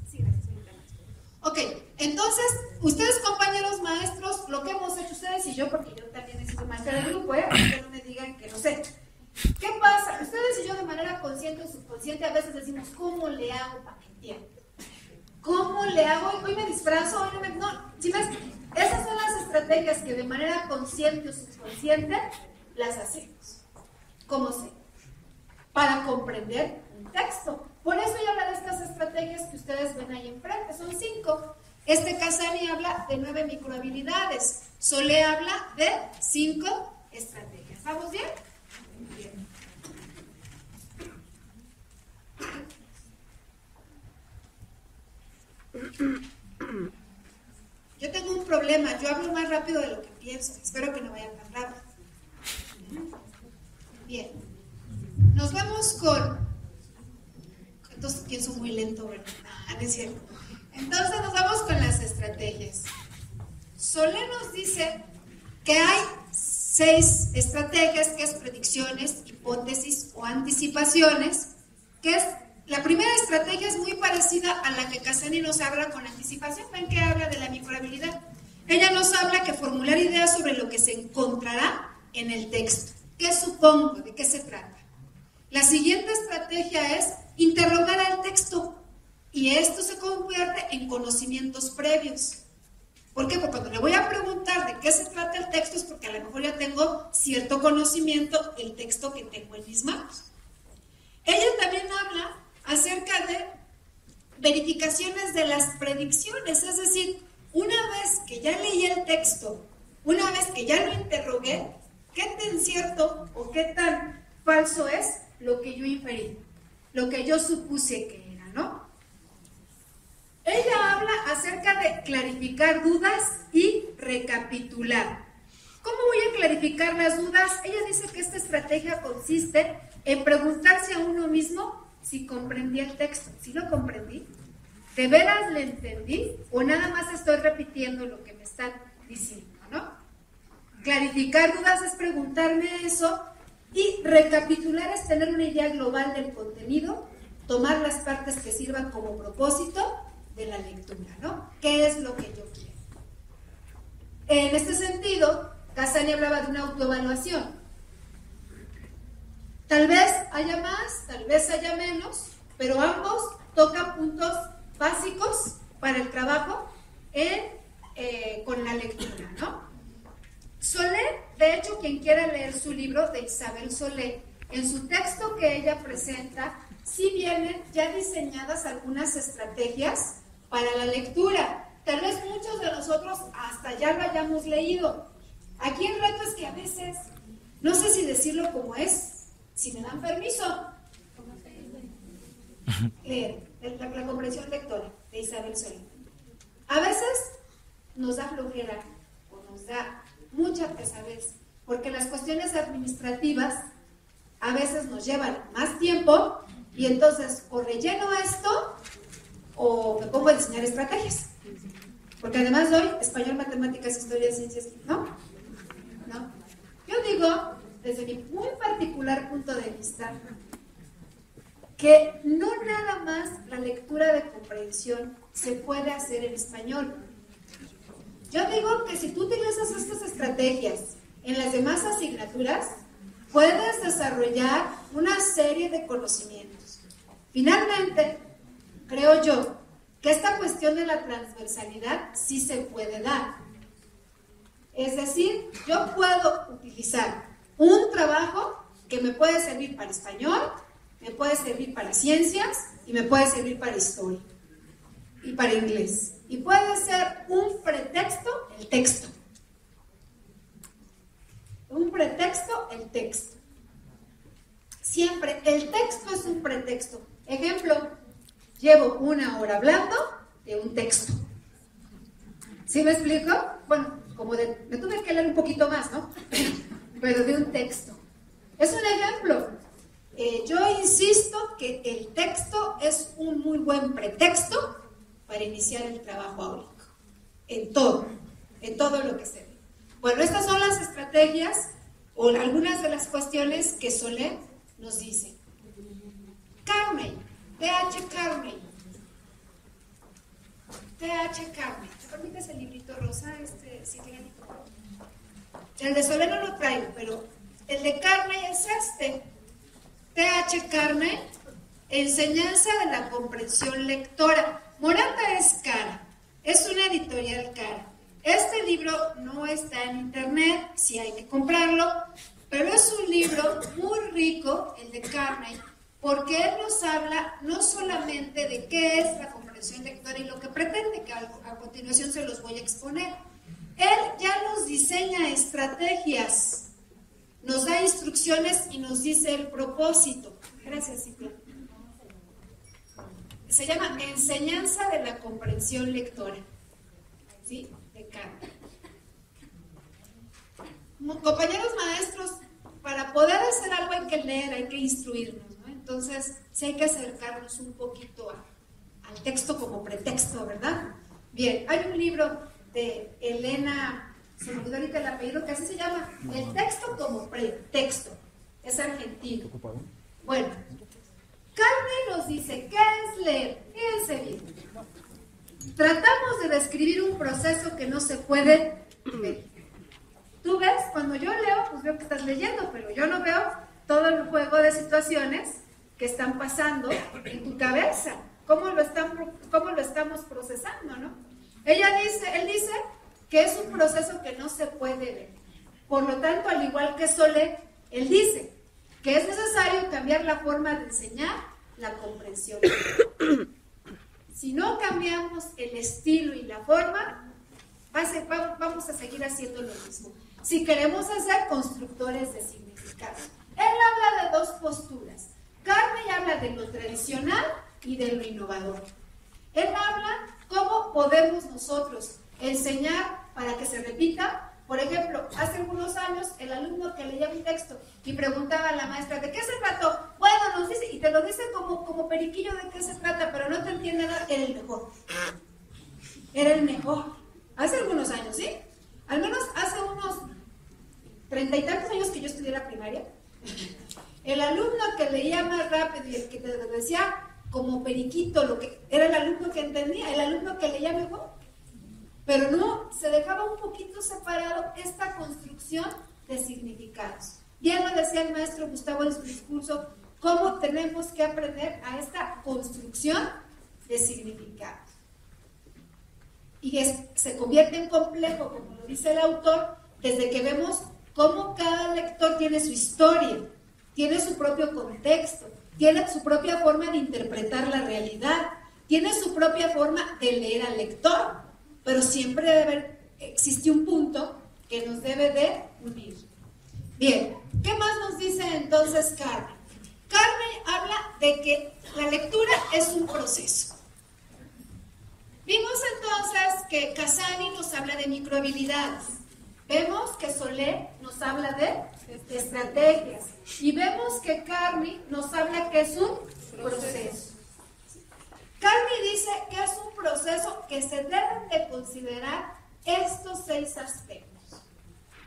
Ok, Entonces, ustedes compañeros maestros, lo que hemos hecho ustedes y yo, porque yo también he sido maestra del grupo, que no me digan que no sé. ¿Qué pasa? Ustedes y yo de manera consciente o subconsciente a veces decimos, ¿cómo le hago para que entienda? ¿Cómo le hago? Hoy me disfrazo, hoy no me... No, ¿sí ves? Esas son las estrategias que de manera consciente o subconsciente las hacemos. ¿Cómo sé? Para comprender un texto. Por eso yo hablo de estas estrategias que ustedes ven ahí enfrente, son 5. Casani habla de 9 microhabilidades. Solé habla de 5 estrategias. ¿Vamos bien? Bien. Yo tengo un problema, yo hablo más rápido de lo que pienso. Espero que no vaya tan rápido. Bien. Nos vamos con... Entonces pienso muy lento, ¿verdad? No es cierto. Entonces nos vamos con las estrategias. Solé nos dice que hay 6 estrategias, que es predicciones, hipótesis o anticipaciones, que es, la primera estrategia es muy parecida a la que Casani nos habla con anticipación. Ven que habla de la microhabilidad. Ella nos habla que formular ideas sobre lo que se encontrará en el texto. ¿Qué supongo? ¿De qué se trata? La siguiente estrategia es interrogar al texto, y esto se convierte en conocimientos previos. ¿Por qué? Porque cuando le voy a preguntar de qué se trata el texto es porque a lo mejor ya tengo cierto conocimiento del texto que tengo en mis manos. Ella también habla acerca de verificaciones de las predicciones, es decir, una vez que ya leí el texto, una vez que ya lo interrogué, ¿qué tan cierto o qué tan falso es lo que yo inferí, lo que yo supuse que era, ¿no? Ella habla acerca de clarificar dudas y recapitular. ¿Cómo voy a clarificar las dudas? Ella dice que esta estrategia consiste en preguntarse a uno mismo si comprendí el texto. ¿Sí lo comprendí? ¿De veras le entendí? ¿O nada más estoy repitiendo lo que me están diciendo, ¿no? Clarificar dudas es preguntarme eso, y recapitular es tener una idea global del contenido, tomar las partes que sirvan como propósito de la lectura, ¿no? ¿Qué es lo que yo quiero? En este sentido, Casani hablaba de una autoevaluación. Tal vez haya más, tal vez haya menos, pero ambos tocan puntos básicos para el trabajo con la lectura, ¿no? Solé, de hecho, quien quiera leer su libro de Isabel Solé, en su texto que ella presenta, sí vienen ya diseñadas algunas estrategias para la lectura. Tal vez muchos de nosotros hasta ya lo hayamos leído. Aquí el reto es que a veces, no sé si decirlo como es, si me dan permiso, leer la comprensión lectora de Isabel Solé. A veces nos da flojera o nos da mucha pesadez, porque las cuestiones administrativas a veces nos llevan más tiempo y entonces o relleno esto o me pongo a diseñar estrategias, porque además doy español, matemáticas, historia, ciencias, ¿no? Yo digo, desde mi muy particular punto de vista, que no nada más la lectura de comprensión se puede hacer en español. Yo digo que si tú utilizas estas estrategias en las demás asignaturas, puedes desarrollar una serie de conocimientos. Finalmente, creo yo que esta cuestión de la transversalidad sí se puede dar. Es decir, yo puedo utilizar un trabajo que me puede servir para español, me puede servir para ciencias y me puede servir para historia y para inglés. Y puede ser un pretexto, el texto. Un pretexto, el texto. Siempre, el texto es un pretexto. Ejemplo, llevo 1 hora hablando de un texto. ¿Sí me explico? Bueno, me tuve que leer un poquito más, ¿no? Pero de un texto. Es un ejemplo. Yo insisto que el texto es un muy buen pretexto para iniciar el trabajo áulico, en todo lo que se ve. Bueno, estas son las estrategias o algunas de las cuestiones que Solé nos dice. Carney, D.H. Carney. T.H. Carney. ¿Me permites el librito rosa? El de Solé no lo traigo, pero el de Carney es este. T.H. Carney, Enseñanza de la comprensión lectora. Morata es cara, es una editorial cara. Este libro no está en internet, sí hay que comprarlo, pero es un libro muy rico, el de Carney, porque él nos habla no solamente de qué es la comprensión lectora y lo que pretende, que a continuación se los voy a exponer. Él ya nos diseña estrategias, nos da instrucciones y nos dice el propósito. Gracias, Cintia. Se llama Enseñanza de la comprensión lectora, ¿sí? De Carney. Compañeros maestros, para poder hacer algo hay que leer, hay que instruirnos, ¿no? Entonces, sí hay que acercarnos un poquito al texto como pretexto, ¿verdad? Bien, hay un libro de Elena, se me olvidó ahorita el apellido, que así se llama, El texto como pretexto, es argentino. Bueno, Carney nos dice, ¿qué es leer? Fíjense bien. Tratamos de describir un proceso que no se puede ver. Tú ves, cuando yo leo, pues veo que estás leyendo, pero yo no veo todo el juego de situaciones que están pasando en tu cabeza. ¿Cómo lo estamos procesando, no? Él dice que es un proceso que no se puede ver. Por lo tanto, al igual que Solé, él dice que es necesario cambiar la forma de enseñar la comprensión. Si no cambiamos el estilo y la forma, vamos a seguir haciendo lo mismo. Si queremos ser constructores de significados. Él habla de dos posturas. Carney habla de lo tradicional y de lo innovador. Él habla cómo podemos nosotros enseñar para que se repita. Por ejemplo, hace algunos años, el alumno que leía un texto y preguntaba a la maestra, ¿de qué se trató? Bueno, nos dice, y te lo dice como periquillo de qué se trata, pero no te entiende nada, era el mejor. Era el mejor. Hace algunos años, ¿sí? Al menos hace unos 30 y tantos años que yo estudié la primaria, el alumno que leía más rápido y el que te decía como periquito, lo que era el alumno que entendía, el alumno que leía mejor. Pero no, se dejaba un poquito separado esta construcción de significados. Ya lo decía el maestro Gustavo en su discurso, cómo tenemos que aprender a esta construcción de significados. Y se convierte en complejo, como lo dice el autor, desde que vemos cómo cada lector tiene su historia, tiene su propio contexto, tiene su propia forma de interpretar la realidad, tiene su propia forma de leer al lector. Pero siempre existe un punto que nos debe de unir. Bien, ¿qué más nos dice entonces Carney? Carney habla de que la lectura es un proceso. Vimos entonces que Casani nos habla de microhabilidades. Vemos que Solé nos habla de estrategias. Y vemos que Carney nos habla que es un proceso. Carney dice que es un proceso que se deben de considerar estos 6 aspectos.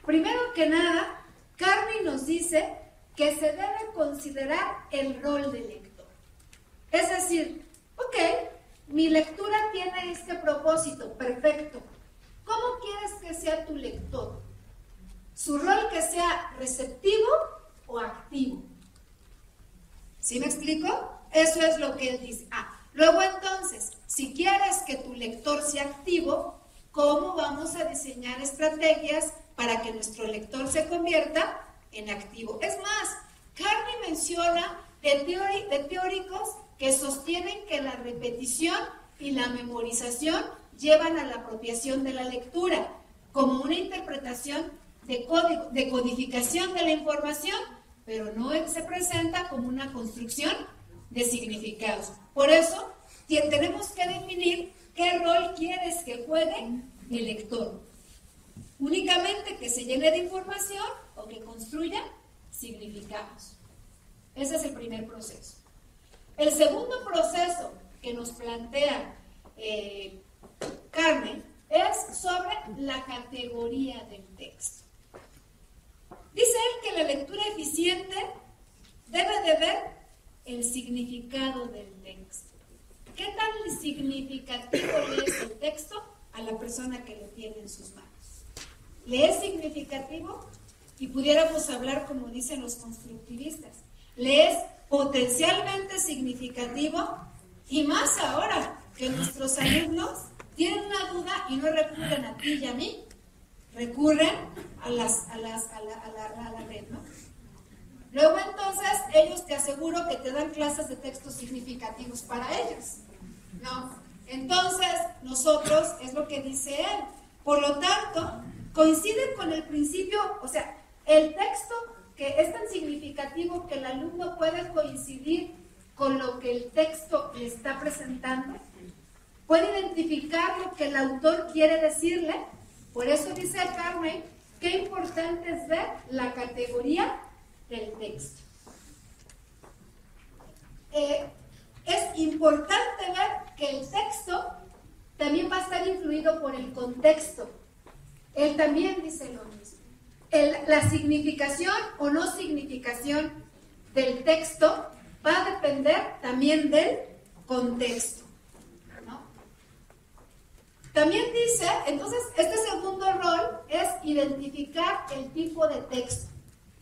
Primero que nada, Carney nos dice que se debe considerar el rol del lector. Es decir, ok, mi lectura tiene este propósito, perfecto. ¿Cómo quieres que sea tu lector? ¿Su rol que sea receptivo o activo? ¿Sí me explico? Eso es lo que él dice. Luego entonces, si quieres que tu lector sea activo, ¿cómo vamos a diseñar estrategias para que nuestro lector se convierta en activo? Es más, Carney menciona de teóricos que sostienen que la repetición y la memorización llevan a la apropiación de la lectura, como una interpretación de codificación de la información, pero no se presenta como una construcción de significados. Por eso, tenemos que definir qué rol quieres que juegue el lector. Únicamente que se llene de información o que construya significados. Ese es el primer proceso. El segundo proceso que nos plantea Carney es sobre la categoría del texto. Dice él que la lectura eficiente debe de ver el significado del texto. ¿Qué tan significativo le es el texto a la persona que lo tiene en sus manos. Le es significativo, y pudiéramos hablar como dicen los constructivistas, le es potencialmente significativo, y más ahora que nuestros alumnos tienen una duda y no recurren a ti y a mí, recurren a la red, ¿no? Luego entonces ellos te aseguro que te dan clases de textos significativos para ellos, ¿no? Entonces nosotros, es lo que dice él, por lo tanto, coincide con el principio, o sea, el texto que es tan significativo que el alumno puede coincidir con lo que el texto le está presentando, puede identificar lo que el autor quiere decirle. Por eso dice Carmen, qué importante es ver la categoría del texto. Es importante ver que el texto también va a estar influido por el contexto. Él también dice lo mismo. La significación o no significación del texto va a depender también del contexto, ¿no? También dice, entonces, este segundo rol es identificar el tipo de texto,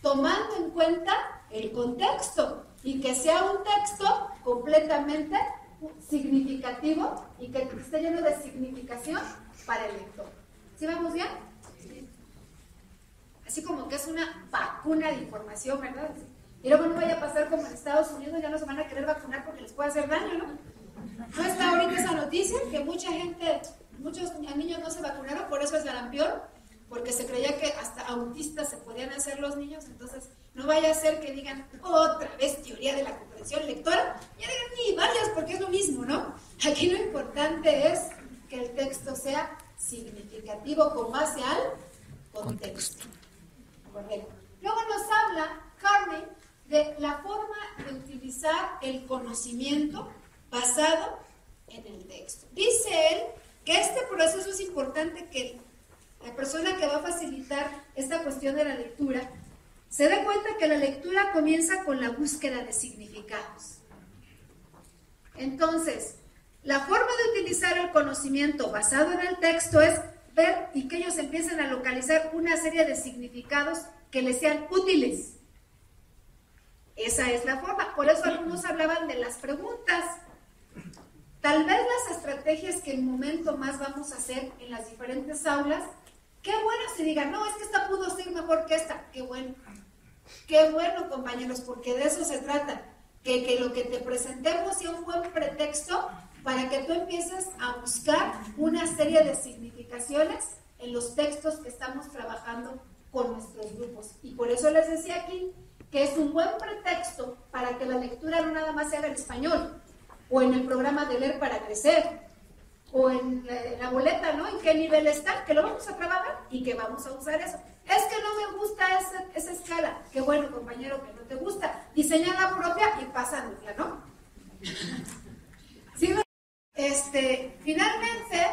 tomando en cuenta el contexto y que sea un texto completamente significativo y que esté lleno de significación para el lector. ¿Sí vamos bien? Sí. Así como que es una vacuna de información, ¿verdad? Y luego no vaya a pasar como en Estados Unidos, ya no se van a querer vacunar porque les puede hacer daño, ¿no? No está ahorita esa noticia que muchos niños no se vacunaron, por eso es sarampión, porque se creía que hasta autistas se podían hacer los niños, entonces no vaya a ser que digan otra vez teoría de la comprensión lectora, ya digan ni varias porque es lo mismo, ¿no? Aquí lo importante es que el texto sea significativo con base al contexto. Correcto. Luego nos habla Carmen de la forma de utilizar el conocimiento basado en el texto. Dice él que este proceso es importante, que la persona que va a facilitar esta cuestión de la lectura se dé cuenta que la lectura comienza con la búsqueda de significados. Entonces, la forma de utilizar el conocimiento basado en el texto es ver y que ellos empiecen a localizar una serie de significados que les sean útiles. Esa es la forma. Por eso algunos hablaban de las preguntas. Tal vez las estrategias que en un momento más vamos a hacer en las diferentes aulas, qué bueno si digan, no, es que esta pudo ser mejor que esta. Qué bueno, compañeros, porque de eso se trata. Que lo que te presentemos sea un buen pretexto para que tú empieces a buscar una serie de significaciones en los textos que estamos trabajando con nuestros grupos. Y por eso les decía aquí que es un buen pretexto para que la lectura no nada más se haga en español, o en el programa de Leer para Crecer, o en la boleta, ¿no? ¿En qué nivel está? Que lo vamos a trabajar y que vamos a usar eso. Es que no me gusta esa escala. Qué bueno, compañero, que no te gusta. Diseña la propia y pásándola, ¿no? ¿Sí? Finalmente,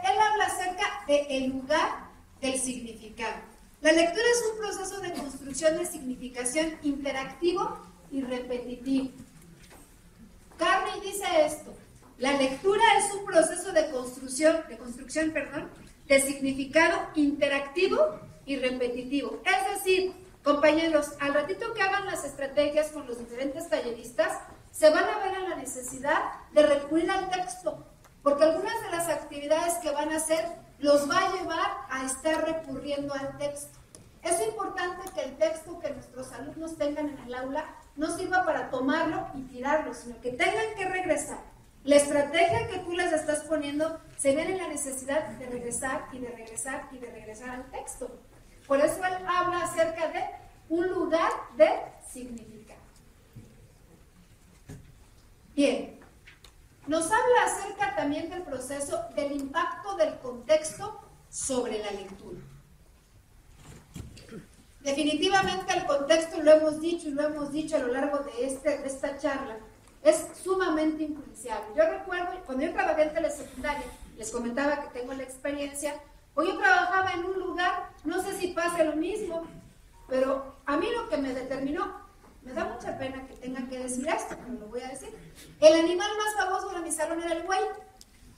él habla acerca del lugar del significado. La lectura es un proceso de construcción de significación interactivo y repetitivo. Carney dice esto: la lectura es un proceso de construcción, de significado interactivo y repetitivo. Es decir, compañeros, al ratito que hagan las estrategias con los diferentes talleristas, se van a ver en la necesidad de recurrir al texto, porque algunas de las actividades que van a hacer los va a llevar a estar recurriendo al texto. Es importante que el texto que nuestros alumnos tengan en el aula no sirva para tomarlo y tirarlo, sino que tengan que regresar. La estrategia que tú les estás poniendo se ve en la necesidad de regresar y de regresar y de regresar al texto. Por eso él habla acerca de un lugar de significado. Bien, nos habla acerca también del proceso del impacto del contexto sobre la lectura. Definitivamente el contexto, lo hemos dicho a lo largo de esta charla, es sumamente influenciable. Yo recuerdo, cuando yo trabajé en telesecundaria, les comentaba que tengo la experiencia, pues yo trabajaba en un lugar, no sé si pasa lo mismo, pero a mí lo que me determinó, Me da mucha pena que tenga que decir esto, pero lo voy a decir. El animal más famoso de mi salón era el güey,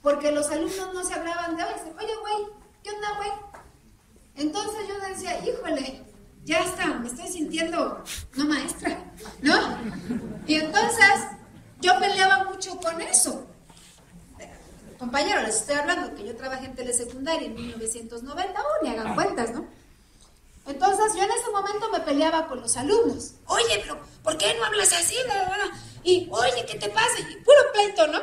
porque los alumnos no se hablaban de hoy. Oye, güey, ¿qué onda, güey? Entonces yo decía, híjole, ya está, me estoy sintiendo no maestra, ¿no? Y entonces yo peleaba mucho con eso. Compañeros, les estoy hablando que yo trabajé en telesecundaria en 1990, ni hagan cuentas, ¿no? Entonces yo en ese momento me peleaba con los alumnos. Oye, pero ¿por qué no hablas así? Y, oye, ¿qué te pasa? Y puro pleito, ¿no?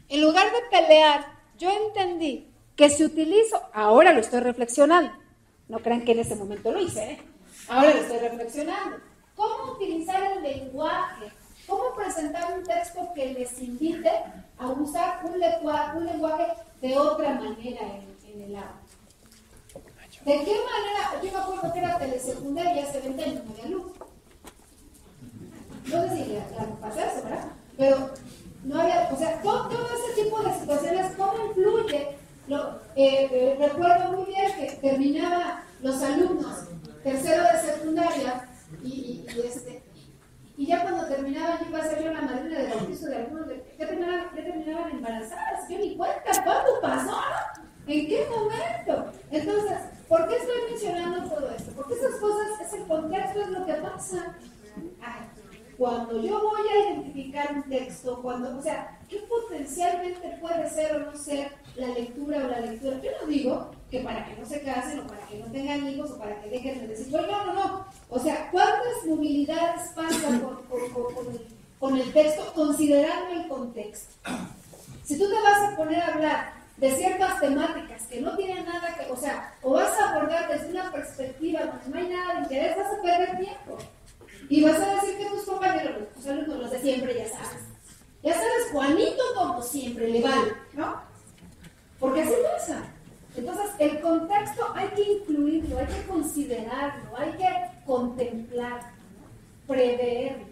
En lugar de pelear, yo entendí que si utilizo, ahora lo estoy reflexionando, no crean que en ese momento lo hice, ¿eh? Ahora lo estoy reflexionando. ¿Cómo utilizar el lenguaje? ¿Cómo presentar un texto que les invite a usar un lenguaje de otra manera en el aula? ¿De qué manera? Yo me acuerdo que era telesecundaria hace 20 años, no había luz. No sé si ya pasó eso, ¿verdad? Pero no había, o sea, todo ese tipo de situaciones, ¿cómo influye? Recuerdo muy bien que terminaba los alumnos tercero de secundaria y ya cuando terminaba yo iba a ser yo la madrina de bautizo de algunos, ya terminaban embarazadas, yo ni cuenta, ¿cuándo pasó? ¿En qué momento? Entonces, ¿por qué estoy mencionando todo esto? Porque esas cosas, ese contexto es lo que pasa. Cuando yo voy a identificar un texto, o sea, ¿qué potencialmente puede ser o no ser la lectura o la lectura? Yo no digo que para que no se casen o para que no tengan hijos o para que dejen de decir, no. O sea, ¿cuántas movilidades pasan con el texto considerando el contexto? Si tú te vas a poner a hablar de ciertas temáticas que no tienen nada que, o sea, o vas a abordar desde una perspectiva donde no hay nada de interés, vas a perder tiempo. Y vas a decir que tus compañeros, tus alumnos, los de siempre, ya sabes, Juanito como siempre, le vale, ¿no? Porque así pasa. Entonces, el contexto hay que incluirlo, hay que considerarlo, hay que contemplarlo, ¿no? Preverlo.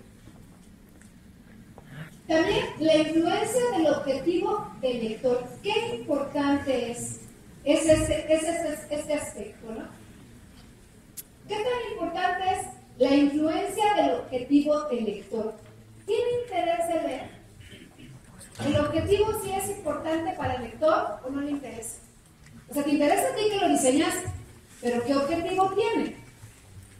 También la influencia del objetivo del lector. Qué importante es este aspecto, ¿no? ¿Qué tan importante es la influencia del objetivo del lector? ¿Tiene interés de leer? ¿El objetivo sí es importante para el lector o no le interesa? O sea, te interesa a ti que lo diseñaste, pero ¿qué objetivo tiene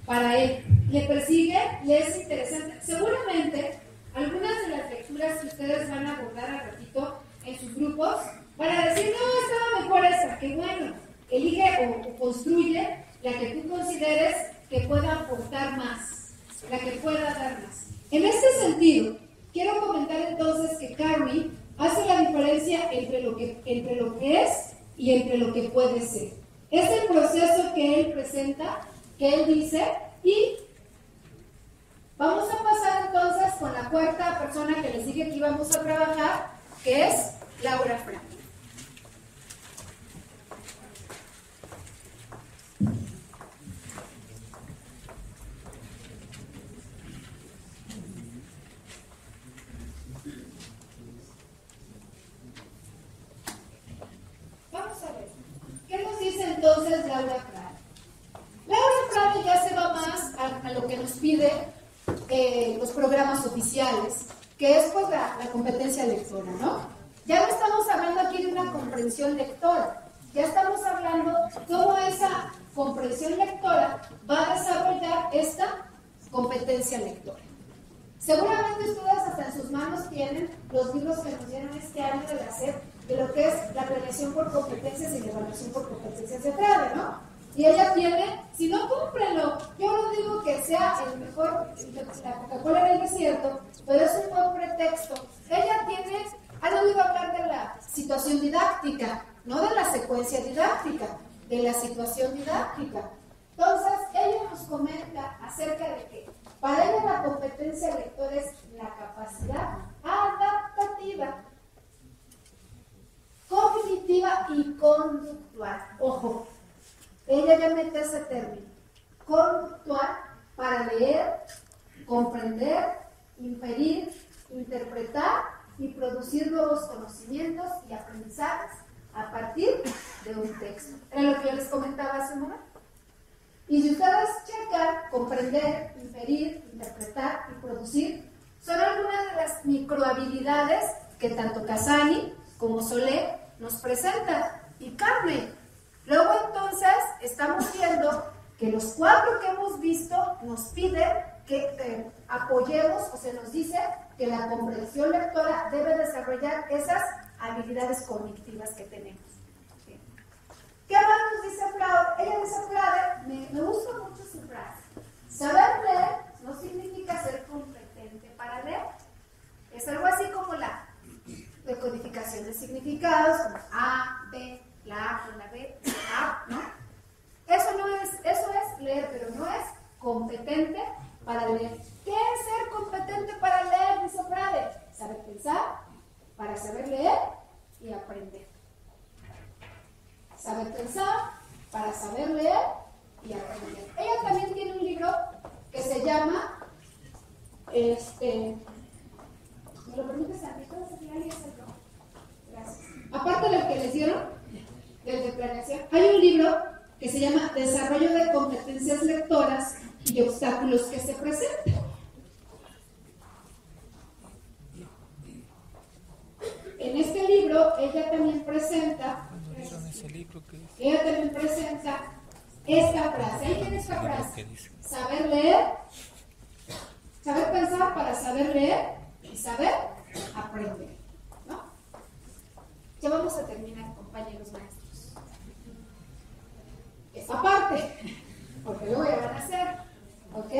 para él? ¿Le persigue? ¿Le es interesante? Seguramente algunas de las lecturas que ustedes van a abordar al ratito en sus grupos van a decir, no, estaba mejor esa, que bueno, elige o construye la que tú consideres que pueda aportar más, la que pueda dar más. En este sentido, quiero comentar entonces que Carney hace la diferencia entre lo que es y entre lo que puede ser. Es el proceso que él presenta, que él dice, y vamos a pasar entonces con la cuarta persona que le sigue aquí vamos a trabajar, que es Laura Frank. Vamos a ver, ¿qué nos dice entonces Laura Frank? Laura Frank ya se va más a lo que nos pide los programas oficiales, que es pues la competencia lectora, ¿no? Ya no estamos hablando aquí de una comprensión lectora, ya estamos hablando cómo esa comprensión lectora va a desarrollar esta competencia lectora. Seguramente ustedes hasta en sus manos tienen los libros que nos dieron este año de la SEP, de lo que es la premiación por competencias y la evaluación por competencias de Trave, ¿no? Y ella tiene, si no, cómprenlo. Yo no digo que sea el mejor, la Coca-Cola del desierto, pero es un buen pretexto. Ella tiene, han oído hablar de la situación didáctica, no de la secuencia didáctica, de la situación didáctica. Entonces, ella nos comenta acerca de que para ella la competencia lectora es la capacidad adaptativa, cognitiva y conductual. Ojo, ella ya mete ese término, conductual, para leer, comprender, inferir, interpretar y producir nuevos conocimientos y aprendizajes a partir de un texto. Era lo que yo les comentaba hace un momento. Y si ustedes checan, comprender, inferir, interpretar y producir, son algunas de las microhabilidades que tanto Casani como Solé nos presentan. Y Carmen, luego entonces estamos viendo que los 4 que hemos visto nos piden que apoyemos, o se nos dice que la comprensión lectora debe desarrollar esas habilidades cognitivas que tenemos. ¿Sí? ¿Qué más nos dice Fraude? Ella dice, Fraude, me gusta mucho su frase. Saber leer no significa ser competente para leer. Es algo así como la decodificación de significados, como A, B, la A con la B, A, ¿no? Eso es leer, pero no es competente para leer. ¿Qué es ser competente para leer? Dice Frade. Saber pensar para saber leer y aprender. Saber pensar para saber leer y aprender. Ella también tiene un libro que se llama, ¿me lo permites a mí? Gracias. Aparte del que les dieron, de planeación, hay un libro que se llama Desarrollo de competencias lectoras y obstáculos que se presentan. En este libro ella también presenta esta frase. ¿Ahí tiene esta frase? Saber leer, saber pensar para saber leer y saber aprender, ¿no? Ya vamos a terminar, compañeros maestros. Esta parte, porque luego ya van a hacer, ¿ok?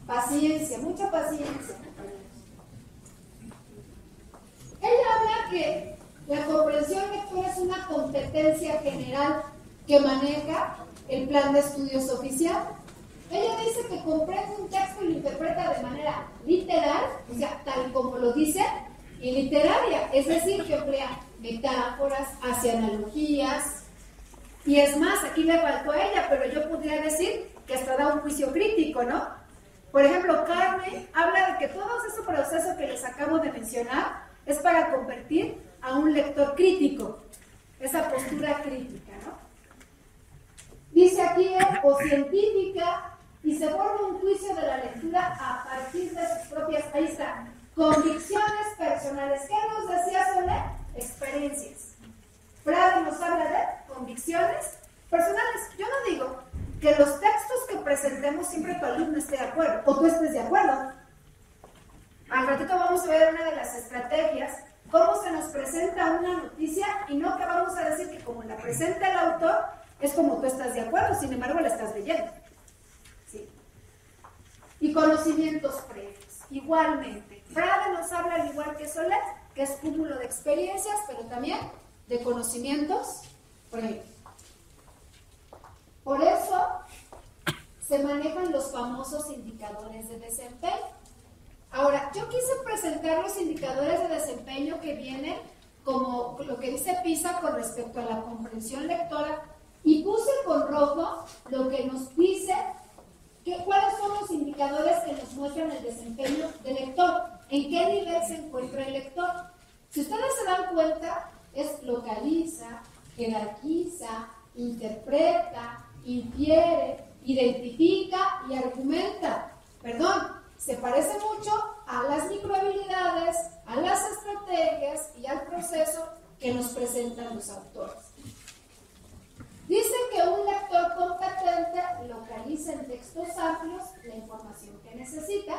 Paciencia, mucha paciencia, compañeros. Ella habla que la comprensión lectora es una competencia general que maneja el plan de estudios oficial. Ella dice que comprende un texto y lo interpreta de manera literal, o sea, tal como lo dice, y literaria, es decir, que emplea metáforas, hace analogías, y es más, aquí le faltó a ella, pero yo podría decir que hasta da un juicio crítico, ¿no? Por ejemplo, Carmen habla de que todo ese proceso que les acabo de mencionar es para convertir a un lector crítico, esa postura crítica, ¿no? Dice aquí o científica, y se forma un juicio de la lectura a partir de sus propias, ahí está, convicciones personales. ¿Qué nos decía Solé? Experiencias. Frade nos habla de convicciones personales. Yo no digo que los textos que presentemos siempre tu alumno esté de acuerdo, o tú estés de acuerdo. Al ratito vamos a ver una de las estrategias, cómo se nos presenta una noticia, y no que vamos a decir que como la presenta el autor, es como tú estás de acuerdo, sin embargo la estás leyendo. ¿Sí? Y conocimientos previos. Igualmente, Frade nos habla, al igual que Solé, que es cúmulo de experiencias, pero también de conocimientos previos. Por eso se manejan los famosos indicadores de desempeño. Ahora, yo quise presentar los indicadores de desempeño que vienen como lo que dice PISA con respecto a la comprensión lectora, y puse con rojo lo que nos dice cuáles son los indicadores que nos muestran el desempeño del lector, en qué nivel se encuentra el lector. Si ustedes se dan cuenta, es localiza, jerarquiza, interpreta, infiere, identifica y argumenta. Perdón, se parece mucho a las microhabilidades, a las estrategias y al proceso que nos presentan los autores. Dice que un lector competente localiza en textos amplios la información que necesita,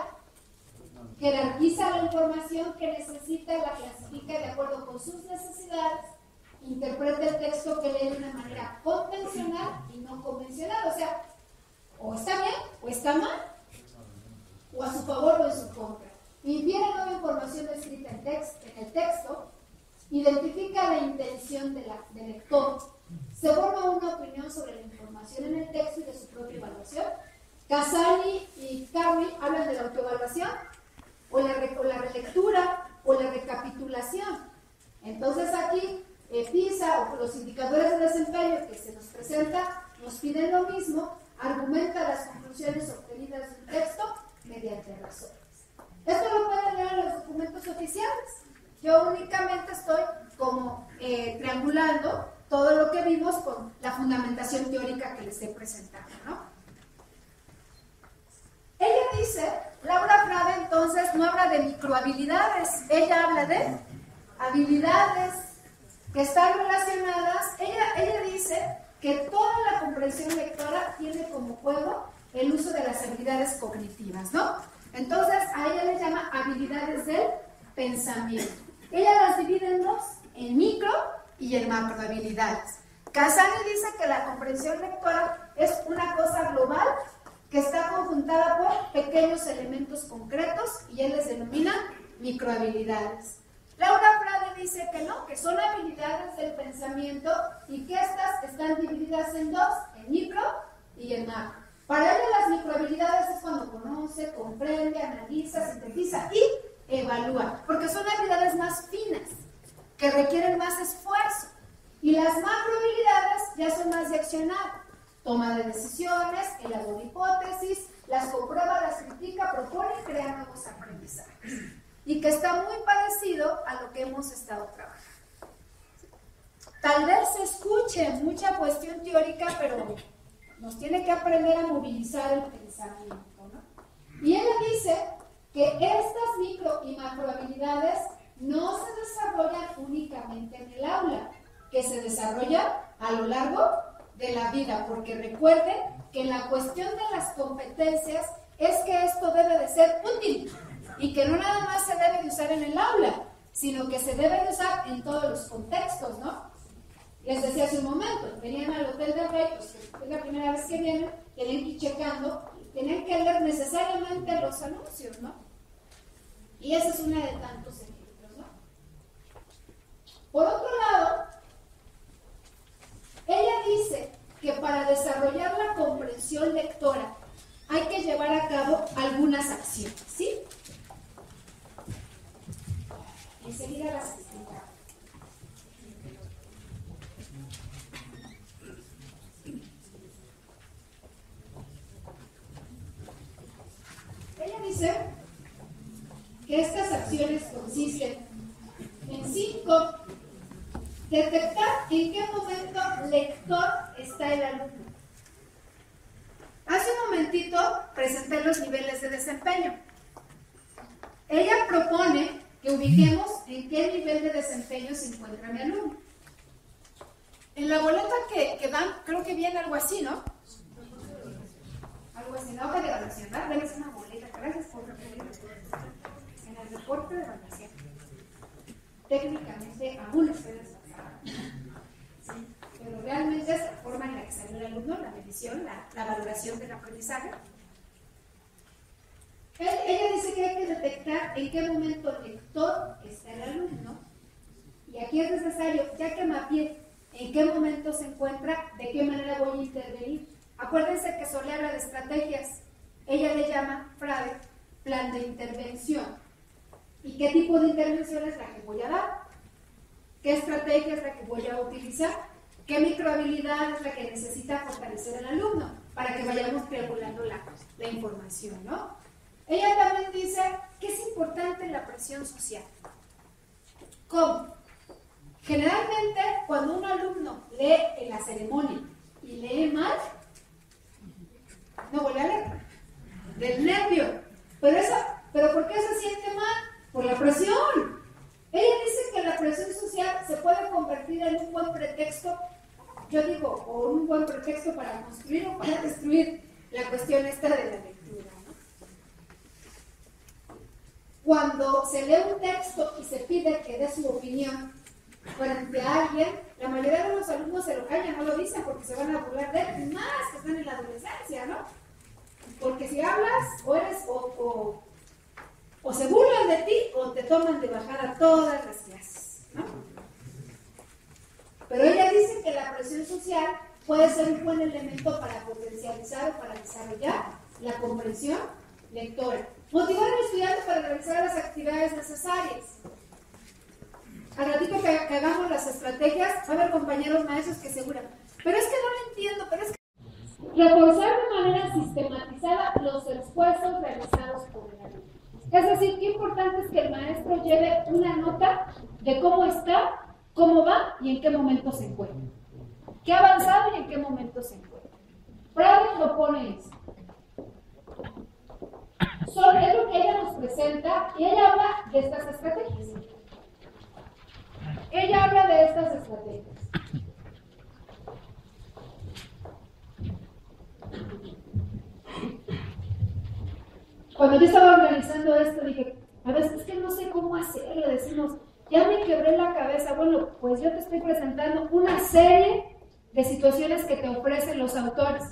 jerarquiza la información que necesita, la clasifica de acuerdo con sus necesidades, interpreta el texto que lee de una manera convencional y no convencional, o sea, o está bien o está mal, o a su favor o en su contra. Infiere nueva información escrita en el texto, identifica la intención del lector, se forma una opinión sobre la información en el texto y de su propia evaluación. Casani y Carmi hablan de la autoevaluación, o la relectura, o la recapitulación. Entonces aquí, PISA, o los indicadores de desempeño que se nos presenta, nos piden lo mismo, argumenta las conclusiones obtenidas de un texto mediante razones. Esto lo pueden leer en los documentos oficiales. Yo únicamente estoy como triangulando todo lo que vimos con la fundamentación teórica que les he presentado, ¿no? Ella dice, Laura Frade entonces no habla de microhabilidades, ella habla de habilidades que están relacionadas. Ella dice que toda la comprensión lectora tiene como juego el uso de las habilidades cognitivas, ¿no? Entonces a ella le llama habilidades del pensamiento. Ella las divide en dos, en micro y en macro habilidades. Casani dice que la comprensión lectora es una cosa global que está conjuntada por pequeños elementos concretos y él les denomina microhabilidades. Laura Frade dice que no, que son habilidades del pensamiento y que estas están divididas en dos, en micro y en macro. Para ella las microhabilidades es cuando conoce, comprende, analiza, sintetiza y evalúa, porque son habilidades más finas, que requieren más esfuerzo. Y las macrohabilidades ya son más de accionar. Toma de decisiones, elabora hipótesis, las comprueba, las critica, propone y crea nuevos aprendizajes. Y que está muy parecido a lo que hemos estado trabajando. Tal vez se escuche mucha cuestión teórica, pero nos tiene que aprender a movilizar el pensamiento, ¿no? Y ella dice que estas micro y macrohabilidades no se desarrollan únicamente en el aula, que se desarrollan a lo largo de la vida, porque recuerden que la cuestión de las competencias es que esto debe de ser útil y que no nada más se debe de usar en el aula, sino que se debe de usar en todos los contextos, ¿no? Les decía hace un momento, venían al Hotel del Rey, pues es la primera vez que vienen, tenían que ir checando, tenían que leer necesariamente los anuncios, ¿no? Y esa es una de tantos ejemplos, ¿no? Por otro lado, ella dice que para desarrollar la comprensión lectora hay que llevar a cabo algunas acciones, ¿sí? Enseguida las explicaré. Ella dice que estas acciones consisten en 5. Detectar en qué momento lector está el alumno. Hace un momentito presenté los niveles de desempeño. Ella propone que ubiquemos en qué nivel de desempeño se encuentra mi alumno. En la boleta que dan, creo que viene algo así, ¿no? Algo así, la hoja de evaluación, ¿verdad? Denles una boleta, gracias por referirme. En el reporte de evaluación. Técnicamente, aún ustedes sí, pero realmente es la forma en la que salió el alumno, la medición, la valoración del aprendizaje. Ella dice que hay que detectar en qué momento lector está el alumno, y aquí es necesario, ya que mapeé en qué momento se encuentra, de qué manera voy a intervenir. Acuérdense que Solé habla de estrategias, ella le llama, Frade, plan de intervención. ¿Y qué tipo de intervención es la que voy a dar? ¿Qué estrategia es la que voy a utilizar? ¿Qué microhabilidad es la que necesita fortalecer el alumno? Para que vayamos triangulando la información, ¿no? Ella también dice que es importante la presión social. ¿Cómo? Generalmente, cuando un alumno lee en la ceremonia y lee mal, no vuelve a leer. Del nervio. ¿Pero por qué se siente mal? Por la presión. Ella dice que la presión social se puede convertir en un buen pretexto, yo digo, o un buen pretexto para construir o para destruir la cuestión esta de la lectura, ¿no? Cuando se lee un texto y se pide que dé su opinión frente a alguien, la mayoría de los alumnos se lo callan, no lo dicen porque se van a burlar de él, más que están en la adolescencia, ¿no? Porque si hablas, o eres o se burlan de ti o te toman de bajada todas las clases, ¿no? Pero ella dice que la presión social puede ser un buen elemento para potencializar o para desarrollar la comprensión lectora. Motivar al estudiante para realizar las actividades necesarias. Al ratito que hagamos las estrategias, va a haber compañeros maestros que aseguran, pero es que no lo entiendo, pero es que... Reforzar de manera sistematizada los esfuerzos realizados por el alumno. Es decir, qué importante es que el maestro lleve una nota de cómo está, cómo va y en qué momento se encuentra. ¿Qué ha avanzado y en qué momento se encuentra? Frade propone eso. es lo que ella nos presenta y ella habla de estas estrategias. Ella habla de estas estrategias. Cuando yo estaba organizando esto, dije, a veces es que no sé cómo hacerlo, decimos, ya me quebré la cabeza. Bueno, pues yo te estoy presentando una serie de situaciones que te ofrecen los autores.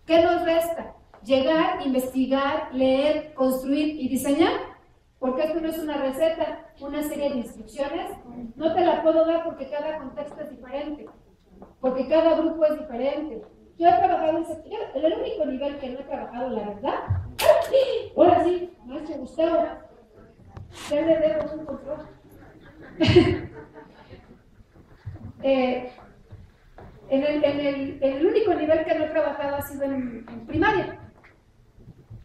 ¿Qué nos resta? Llegar, investigar, leer, construir y diseñar, porque esto no es una receta, una serie de instrucciones. No te la puedo dar porque cada contexto es diferente, porque cada grupo es diferente. Yo he trabajado en el único nivel que no he trabajado, la verdad. Ahora sí, maestro Gustavo, ya le debo un control. En el único nivel que no he trabajado ha sido en primaria,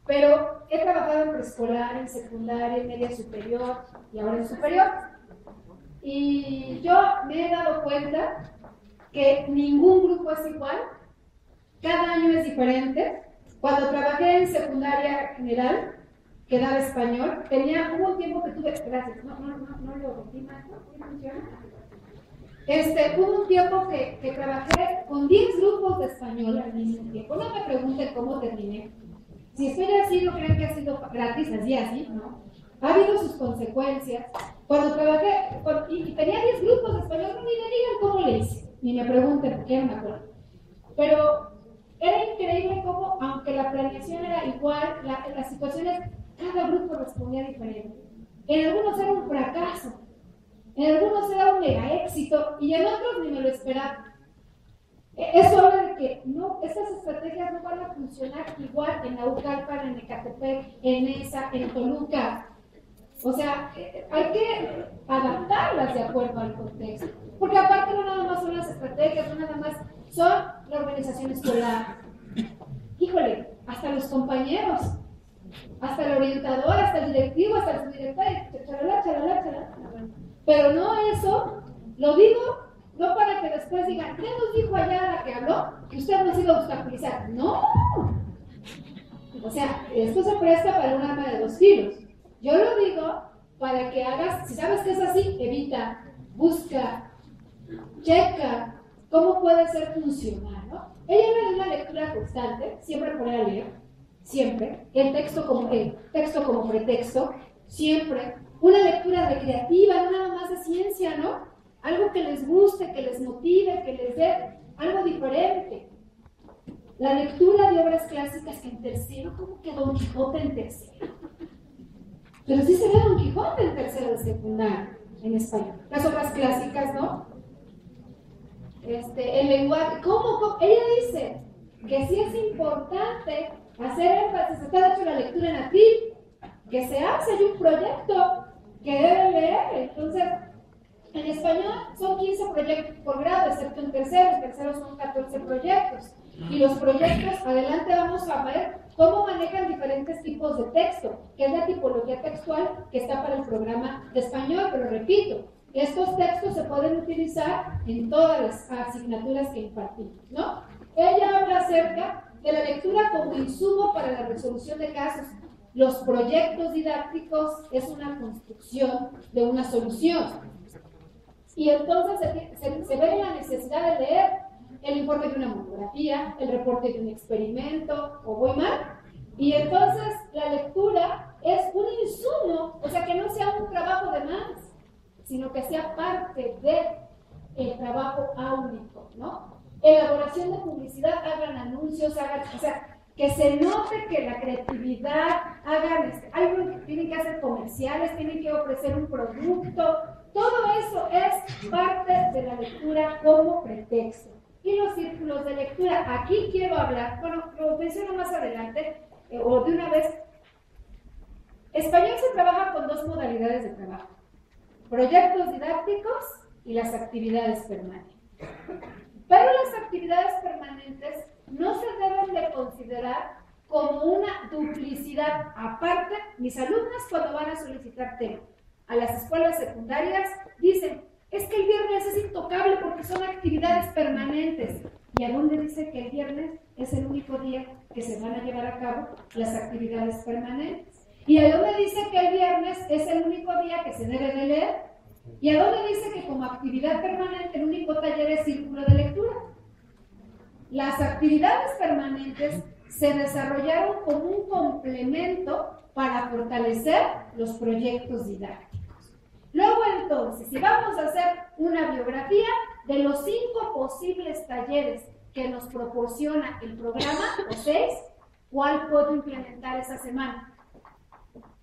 pero he trabajado en preescolar, en secundaria, en media superior y ahora en superior. Y yo me he dado cuenta que ningún grupo es igual, cada año es diferente. Cuando trabajé en secundaria general, que daba español, hubo un tiempo que tuve, gracias, no lo rompí más, ¿no? Hubo un tiempo que trabajé con 10 grupos de español al mismo tiempo. No me pregunten cómo terminé. Si estoy así, no crean que ha sido gratis, así, ¿no? Ha habido sus consecuencias. Cuando trabajé, y tenía 10 grupos de español, no, ni me digan cómo le hice, ni me pregunten, porque no me acuerdo. Pero era increíble cómo, aunque la planeación era igual, las situaciones, cada grupo respondía diferente. En algunos era un fracaso, en algunos era un mega éxito, y en otros ni me lo esperaba. Eso habla de que estas estrategias no van a funcionar igual en Naucalpan, en Ecatepec, en Nesa, en Toluca. O sea, hay que adaptarlas de acuerdo al contexto. Porque aparte no nada más son las estrategias, no nada más son la organización escolar. Híjole, hasta los compañeros, hasta el orientador, hasta el directivo, hasta el subdirector, chalala. Pero no eso, lo digo no para que después digan, ¿qué nos dijo allá la que habló? Que usted nos iba a obstaculizar. ¡No! O sea, esto se presta para un arma de 2 filos. Yo lo digo para que hagas, si sabes que es así, evita, busca, checa, cómo puede ser funcional, ¿no? Ella habla de una lectura constante, siempre poner a leer, siempre, el texto como pretexto, siempre, una lectura recreativa, no nada más de ciencia, ¿no? Algo que les guste, que les motive, que les dé algo diferente. La lectura de obras clásicas que en tercero, ¿cómo que Don Quijote en tercero? Pero sí se ve Don Quijote en tercero de secundaria, en español. Las obras clásicas, ¿no? El lenguaje, ¿cómo? Ella dice que sí es importante hacer énfasis, está de hecho la lectura en atril, que se hace, hay un proyecto que deben leer. Entonces, en español son 15 proyectos por grado, excepto en tercero son 14 proyectos. Y los proyectos, adelante vamos a ver cómo manejan diferentes tipos de texto, que es la tipología textual que está para el programa de español, pero repito, estos textos se pueden utilizar en todas las asignaturas que impartimos, ¿no? Ella habla acerca de la lectura como insumo para la resolución de casos. Los proyectos didácticos es una construcción de una solución. Y entonces se ve la necesidad de leer el informe de una monografía, el reporte de un experimento, o voy mal. Y entonces la lectura es un insumo, o sea, que no sea un trabajo de más, sino que sea parte del trabajo áulico, ¿no? Elaboración de publicidad, hagan anuncios, o sea, que se note que la creatividad, tienen que hacer comerciales, tienen que ofrecer un producto, todo eso es parte de la lectura como pretexto. Y los círculos de lectura, aquí quiero hablar, bueno, lo menciono más adelante, o de una vez. Español se trabaja con 2 modalidades de trabajo: proyectos didácticos y las actividades permanentes. Pero las actividades permanentes no se deben de considerar como una duplicidad. Aparte, mis alumnas cuando van a solicitar tema a las escuelas secundarias dicen, es que el viernes es intocable porque son actividades permanentes. ¿Y a dónde dice que el viernes es el único día que se van a llevar a cabo las actividades permanentes? ¿Y a dónde dice que el viernes es el único día que se debe de leer? ¿Y a dónde dice que como actividad permanente el único taller es círculo de lectura? Las actividades permanentes se desarrollaron como un complemento para fortalecer los proyectos didácticos. Luego entonces, si vamos a hacer una biografía de los 5 posibles talleres que nos proporciona el programa, o 6, ¿cuál puedo implementar esa semana?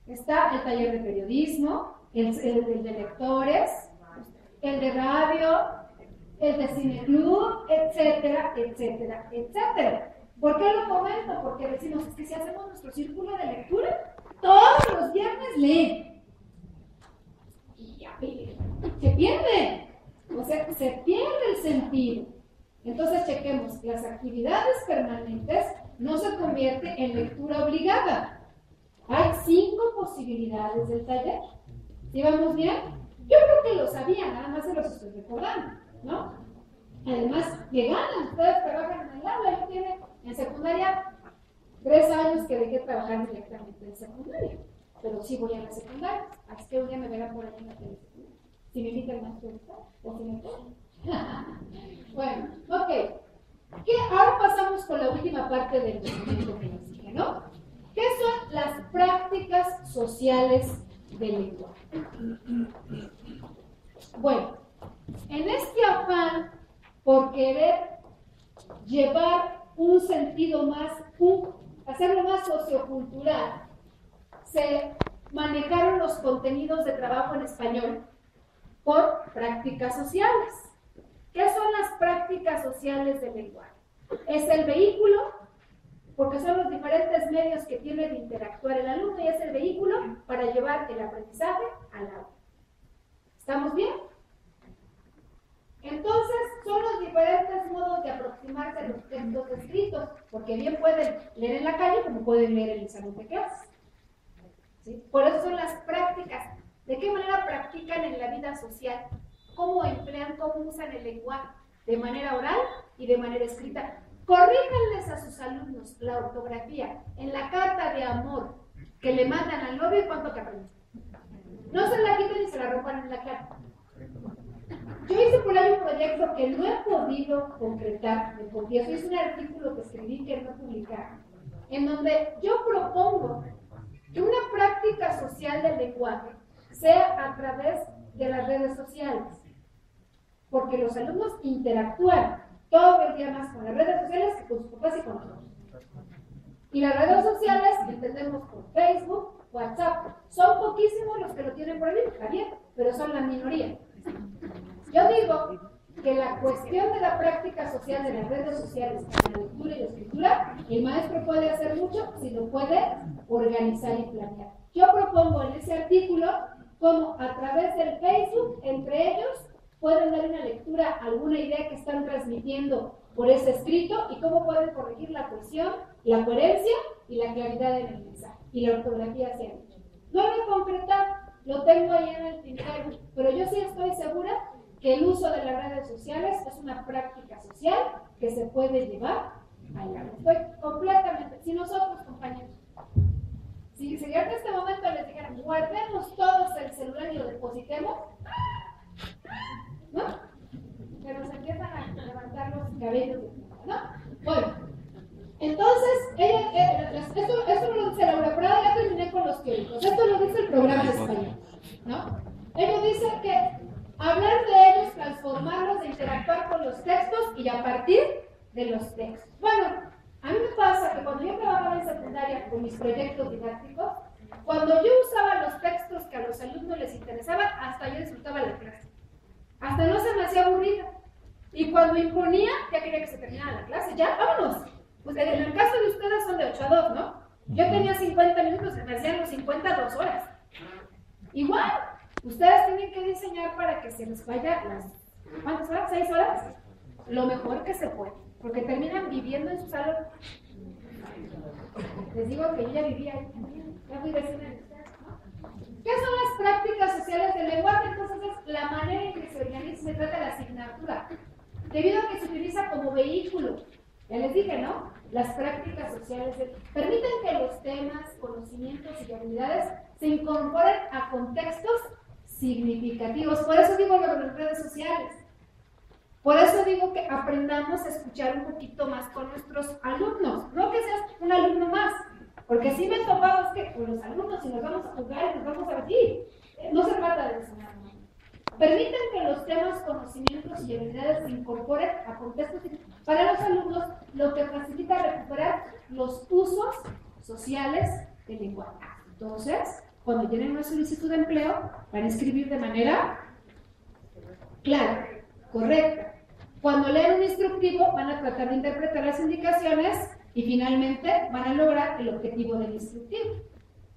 Está el taller de periodismo, el de lectores, el de radio, el de cineclub, etcétera, etcétera, etcétera. ¿Por qué lo comento? Porque decimos, es que si hacemos nuestro círculo de lectura, todos los viernes leen. Y ya, se pierde. O sea, se pierde el sentido. Entonces, chequemos, las actividades permanentes no se convierten en lectura obligada. Hay 5 posibilidades del taller. ¿Sí vamos bien? Yo creo que lo sabían, nada más se los estoy recordando, ¿no? Además, que ganan, ustedes trabajan en el aula, yo tiene en secundaria 3 años que dejé trabajar directamente en secundaria, pero sí voy a la secundaria, así que un día me verán por ahí en la televisión, si me invitan más que usted, o si me pueden. Bueno, ok. Ahora pasamos con la última parte del documento que les dije, ¿no? ¿Qué son las prácticas sociales del lenguaje? Bueno, en este afán por querer llevar un sentido más, hacerlo más sociocultural, se manejaron los contenidos de trabajo en español por prácticas sociales. ¿Qué son las prácticas sociales del lenguaje? Es el vehículo, porque son los diferentes medios que tiene de interactuar el alumno y es el vehículo para llevar el aprendizaje al aula. ¿Estamos bien? Entonces, son los diferentes modos de aproximarse a los textos escritos, porque bien pueden leer en la calle como pueden leer en el salón de clases. ¿Sí? Por eso son las prácticas. ¿De qué manera practican en la vida social? ¿Cómo emplean, cómo usan el lenguaje? De manera oral y de manera escrita. Corríjanles a sus alumnos la ortografía en la carta de amor que le mandan al novio y cuánto que aprenden. No se la quiten y se la rompan en la cara. Yo hice por ahí un proyecto que no he podido concretar, me confieso, es un artículo que escribí que no publicaron, en donde yo propongo que una práctica social del lenguaje sea a través de las redes sociales, porque los alumnos interactúan todo el día más con las redes sociales que con sus papás y con nosotros. Y las redes sociales entendemos por Facebook, WhatsApp. Son poquísimos los que lo tienen por ahí, está bien, pero son la minoría. Yo digo que la cuestión de la práctica social de las redes sociales, la lectura y la escritura, el maestro puede hacer mucho si lo puede organizar y planear. Yo propongo en ese artículo cómo a través del Facebook, entre ellos, pueden dar una lectura a alguna idea que están transmitiendo por ese escrito y cómo pueden corregir la cohesión, la coherencia y la claridad en el mensaje. Y la ortografía se ha hecho. No lo he concretado, lo tengo ahí en el tintero, pero yo sí estoy segura que el uso de las redes sociales es una práctica social que se puede llevar al aula. Estoy completamente, si nosotros, compañeros, si en este momento les dijeran, guardemos todos el celular y lo depositemos, ¿no? Pero se empiezan a levantar los cabellos, ¿no? Bueno, entonces, esto lo dice Laura Prada, ya terminé con los teóricos, esto lo dice el programa de español, ¿no? Ellos dicen que hablar de ellos, transformarlos, interactuar con los textos y a partir de los textos. Bueno, a mí me pasa que cuando yo trabajaba en secundaria con mis proyectos didácticos, cuando yo usaba los textos que a los alumnos les interesaban, hasta yo disfrutaba la clase. Hasta no se me hacía aburrida. Y cuando imponía, ya quería que se terminara la clase. Ya, vámonos. Pues en el caso de ustedes son de 8 a 2, ¿no? Yo tenía 50 minutos, se me hacían los 50 2 horas. Igual, ustedes tienen que diseñar para que se les vaya las, ¿cuántas horas? 6 horas. Lo mejor que se puede. Porque terminan viviendo en su salón. Les digo que yo ya vivía ahí. Ya fui vecina de ustedes, ¿no? ¿Qué son las prácticas sociales del lenguaje? Entonces es la manera en que se organiza y se trata la asignatura. Debido a que se utiliza como vehículo. Ya les dije, ¿no? las prácticas sociales, permiten que los temas, conocimientos y habilidades se incorporen a contextos significativos. Por eso digo lo de las redes sociales. Por eso digo que aprendamos a escuchar un poquito más con nuestros alumnos. No que seas un alumno más, porque sí me he topado es que con los alumnos, si nos vamos a jugar y nos vamos a vestir, no se trata de eso, nada más. Permiten que los temas, conocimientos y habilidades se incorporen a contextos para los alumnos, lo que facilita recuperar los usos sociales del lenguaje. Entonces, cuando tienen una solicitud de empleo, van a escribir de manera clara, correcta. Cuando leen un instructivo, van a tratar de interpretar las indicaciones y finalmente van a lograr el objetivo del instructivo,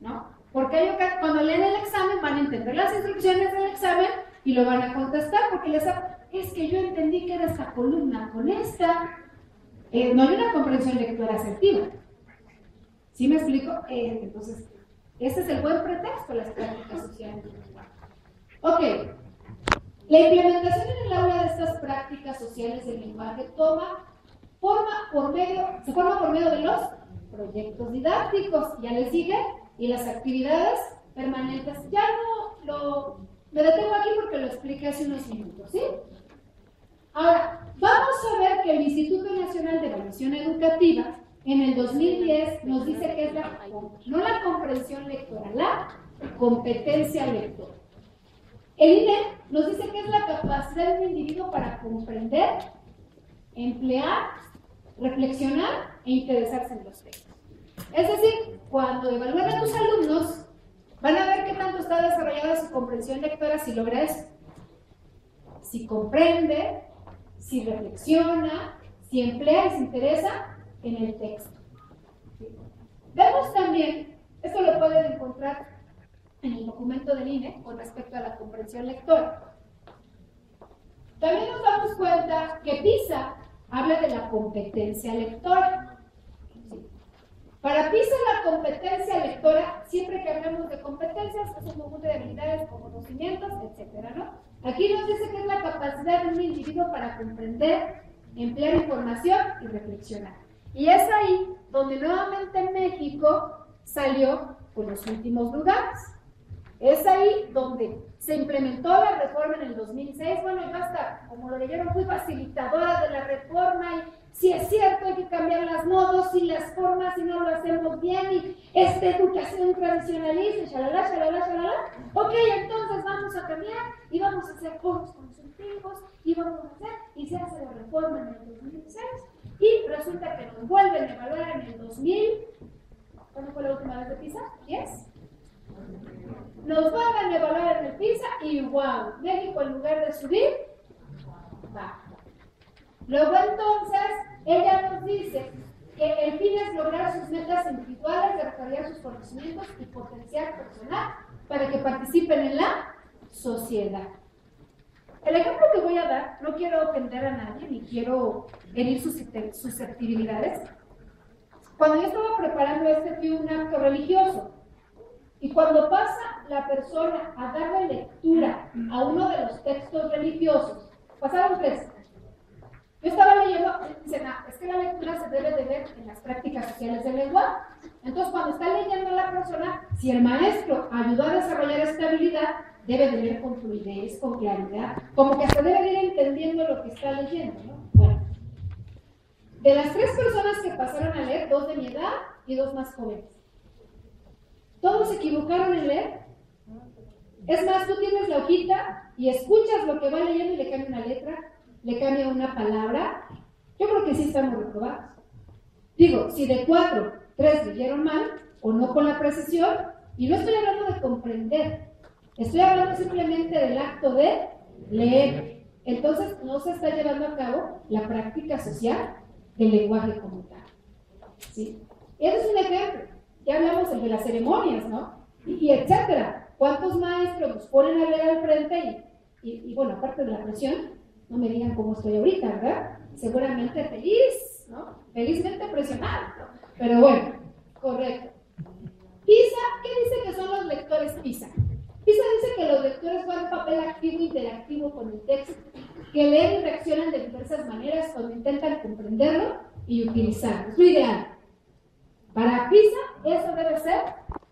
¿no? Porque cuando leen el examen van a entender las instrucciones del examen y lo van a contestar porque es que yo entendí que era esta columna con esta. No hay una comprensión lectora asertiva. ¿Sí me explico? Entonces, este es el buen pretexto de las prácticas sociales. Ok. La implementación en el aula de estas prácticas sociales del lenguaje se forma por medio de los proyectos didácticos, ya les sigue, y las actividades permanentes. Ya me detengo aquí porque lo expliqué hace unos minutos, ¿sí? Ahora, vamos a ver que el Instituto Nacional de Evaluación Educativa en el 2010 nos dice que es no la comprensión lectora, la competencia lectora. El INE nos dice que es la capacidad de un individuo para comprender, emplear, reflexionar e interesarse en los textos. Es decir, cuando evalúan a tus alumnos, van a ver qué tanto está desarrollada su comprensión lectora, si logra eso. Si comprende, si reflexiona, si emplea y se interesa en el texto. Vemos también, esto lo pueden encontrar en el documento del INE con respecto a la comprensión lectora. También nos damos cuenta que PISA habla de la competencia lectora. Para PISA la competencia lectora, siempre que hablamos de competencias, es un conjunto de habilidades o conocimientos, etc., ¿no? Aquí nos dice que es la capacidad de un individuo para comprender, emplear información y reflexionar. Y es ahí donde nuevamente México salió por los últimos lugares. Es ahí donde se implementó la reforma en el 2006. Bueno, yo hasta, como lo leyeron, fui facilitadora de la reforma y si es cierto hay que cambiar los modos y las formas y no lo hacemos bien y educación tradicionalista y shalala. Ok, entonces vamos a cambiar y vamos a hacer foros consultivos y vamos a hacer, y se hace la reforma en el 2006 y resulta que nos vuelven a evaluar en el 2000. ¿Cuándo fue la última vez de PISA? ¿10? Nos van a evaluar en el PISA y wow, México en lugar de subir, baja. Luego entonces, ella nos dice que el fin es lograr sus metas individuales, desarrollar sus conocimientos y potencial personal para que participen en la sociedad. El ejemplo que voy a dar, no quiero ofender a nadie ni quiero herir sus susceptibilidades. Cuando yo estaba preparando fui un acto religioso. Y cuando pasa la persona a darle lectura a uno de los textos religiosos, pasaron 3. Yo estaba leyendo, dicen, es que la lectura se debe de ver en las prácticas sociales del lenguaje. Entonces, cuando está leyendo la persona, si el maestro ayudó a desarrollar esta habilidad, debe de leer con fluidez, con claridad, como que hasta debe de ir entendiendo lo que está leyendo, ¿no? Bueno, de las 3 personas que pasaron a leer, 2 de mi edad y 2 más jóvenes. Todos se equivocaron en leer. Es más, tú tienes la hojita y escuchas lo que va leyendo y le cambia una letra, le cambia una palabra. Yo creo que sí estamos reprobados. Digo, si de 4, 3 leyeron mal o no con la precisión, y no estoy hablando de comprender, estoy hablando simplemente del acto de leer. Entonces, no se está llevando a cabo la práctica social del lenguaje como tal. ¿Sí? Ese es un ejemplo. Ya hablamos de las ceremonias, ¿no? Y etcétera. ¿Cuántos maestros nos ponen a leer al frente y bueno, aparte de la presión, no me digan cómo estoy ahorita, ¿verdad? Seguramente feliz, ¿no? Felizmente presionado, ¿no? Pero bueno, correcto. PISA, ¿qué dice que son los lectores PISA? PISA dice que los lectores juegan un papel activo e interactivo con el texto, que leen y reaccionan de diversas maneras cuando intentan comprenderlo y utilizarlo. Es lo ideal. Para PISA, eso debe ser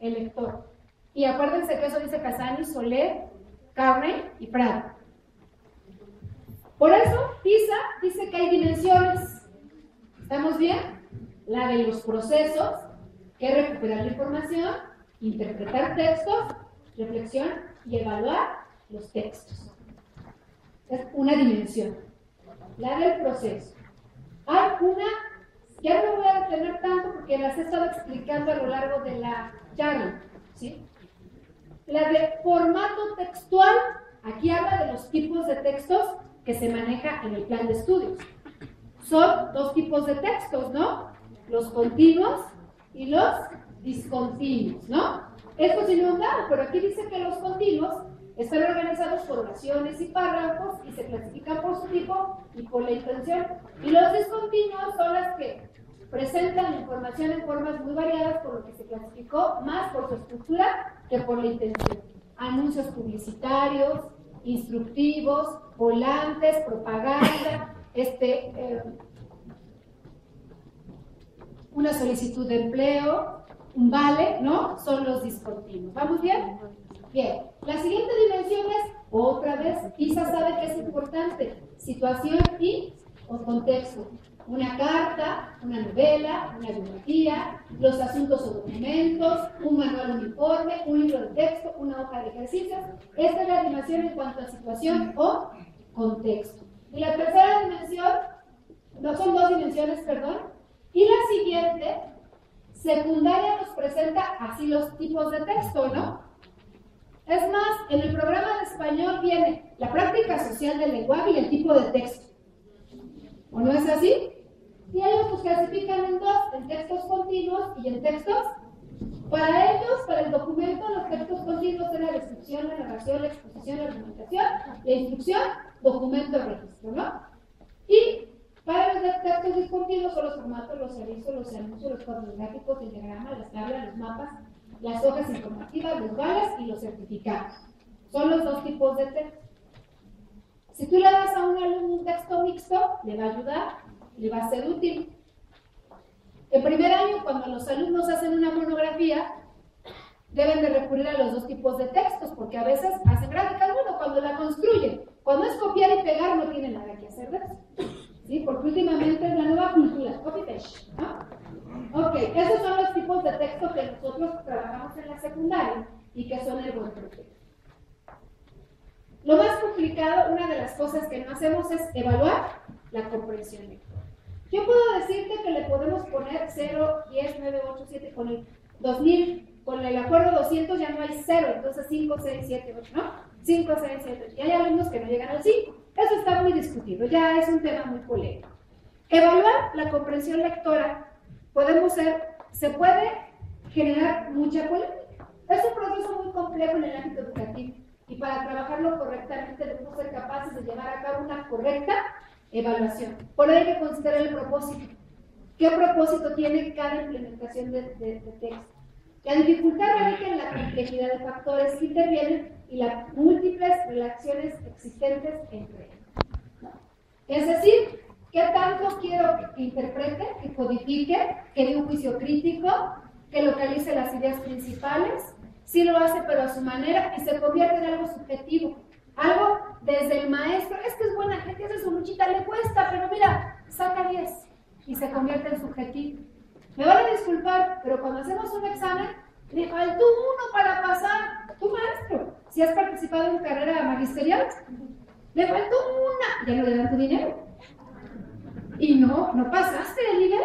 el lector. Y acuérdense que eso dice Casani, Soler, Carney y Prado. Por eso, PISA dice que hay dimensiones. ¿Estamos bien? La de los procesos, que es recuperar la información, interpretar textos, reflexión y evaluar los textos. Es una dimensión. La del proceso. Hay una, ya no me voy a detener tanto porque las he estado explicando a lo largo de la charla, ¿sí? La de formato textual, aquí habla de los tipos de textos que se maneja en el plan de estudios. Son dos tipos de textos, ¿no? Los continuos y los discontinuos, ¿no? Esto sí lo han dado, pero aquí dice que los continuos están organizados por oraciones y párrafos y se clasifican por su tipo y por la intención. Y los discontinuos son las que presentan la información en formas muy variadas, por lo que se clasificó más por su estructura que por la intención. Anuncios publicitarios, instructivos, volantes, propaganda, una solicitud de empleo, un vale, ¿no? Son los discontinuos. ¿Vamos bien? Bien. La siguiente dimensión es, otra vez, PISA sabe que es importante, situación y o contexto. Una carta, una novela, una biografía, los asuntos o documentos, un manual uniforme, un libro de texto, una hoja de ejercicios. Esta es la dimensión en cuanto a situación o contexto. Y la tercera dimensión, no son dos dimensiones, perdón, y la siguiente, secundaria, nos presenta así los tipos de texto, ¿no? Es más, en el programa de español viene la práctica social del lenguaje y el tipo de texto. ¿O no es así? Y ellos los clasifican en dos, en textos continuos y en textos. Para ellos, para el documento, los textos continuos son la descripción, la narración, la exposición, la argumentación, la instrucción, documento, registro, ¿no? Y para los textos discontinuos son los formatos, los avisos, los anuncios, los cuadros gráficos, el diagrama, las tablas, los mapas, las hojas informativas, los vales y los certificados. Son los dos tipos de texto. Si tú le das a un alumno un texto mixto, le va a ayudar, le va a ser útil. En primer año, cuando los alumnos hacen una monografía, deben de recurrir a los dos tipos de textos, porque a veces hacen gráficas, bueno, cuando la construyen. Cuando es copiar y pegar, no tienen nada que hacer de eso. ¿Sí? Porque últimamente es la nueva cultura, copy-paste, ¿no? Ok, esos son los tipos de texto que nosotros trabajamos en la secundaria y que son el buen pretexto. Lo más complicado, una de las cosas que no hacemos es evaluar la comprensión lectora. Yo puedo decirte que le podemos poner 0, 10, 9, 8, 7, con el 2000, con el acuerdo 200 ya no hay 0, entonces 5, 6, 7, 8, ¿no? 5, 6, 7, 8. Y hay alumnos que no llegan al 5. Eso está muy discutido, ya es un tema muy polémico. Evaluar la comprensión lectora se puede generar mucha polémica. Es un proceso muy complejo en el ámbito educativo y para trabajarlo correctamente debemos ser capaces de llevar a cabo una correcta evaluación. Por ello hay que considerar el propósito. ¿Qué propósito tiene cada implementación de texto? La dificultad radica en la complejidad de factores que intervienen y las múltiples relaciones existentes entre ellos. Es decir, ¿qué tanto quiero que interprete, que codifique, que dé un juicio crítico, que localice las ideas principales? Sí lo hace, pero a su manera, y se convierte en algo subjetivo. Algo desde el maestro, es que es buena gente, hace su luchita, le cuesta, pero mira, saca 10 y se convierte en subjetivo. Me van a disculpar, pero cuando hacemos un examen, le faltó uno para pasar. Tu maestro, si has participado en carrera magisterial, le faltó una, ya no le dan tu dinero. Y no pasaste el nivel.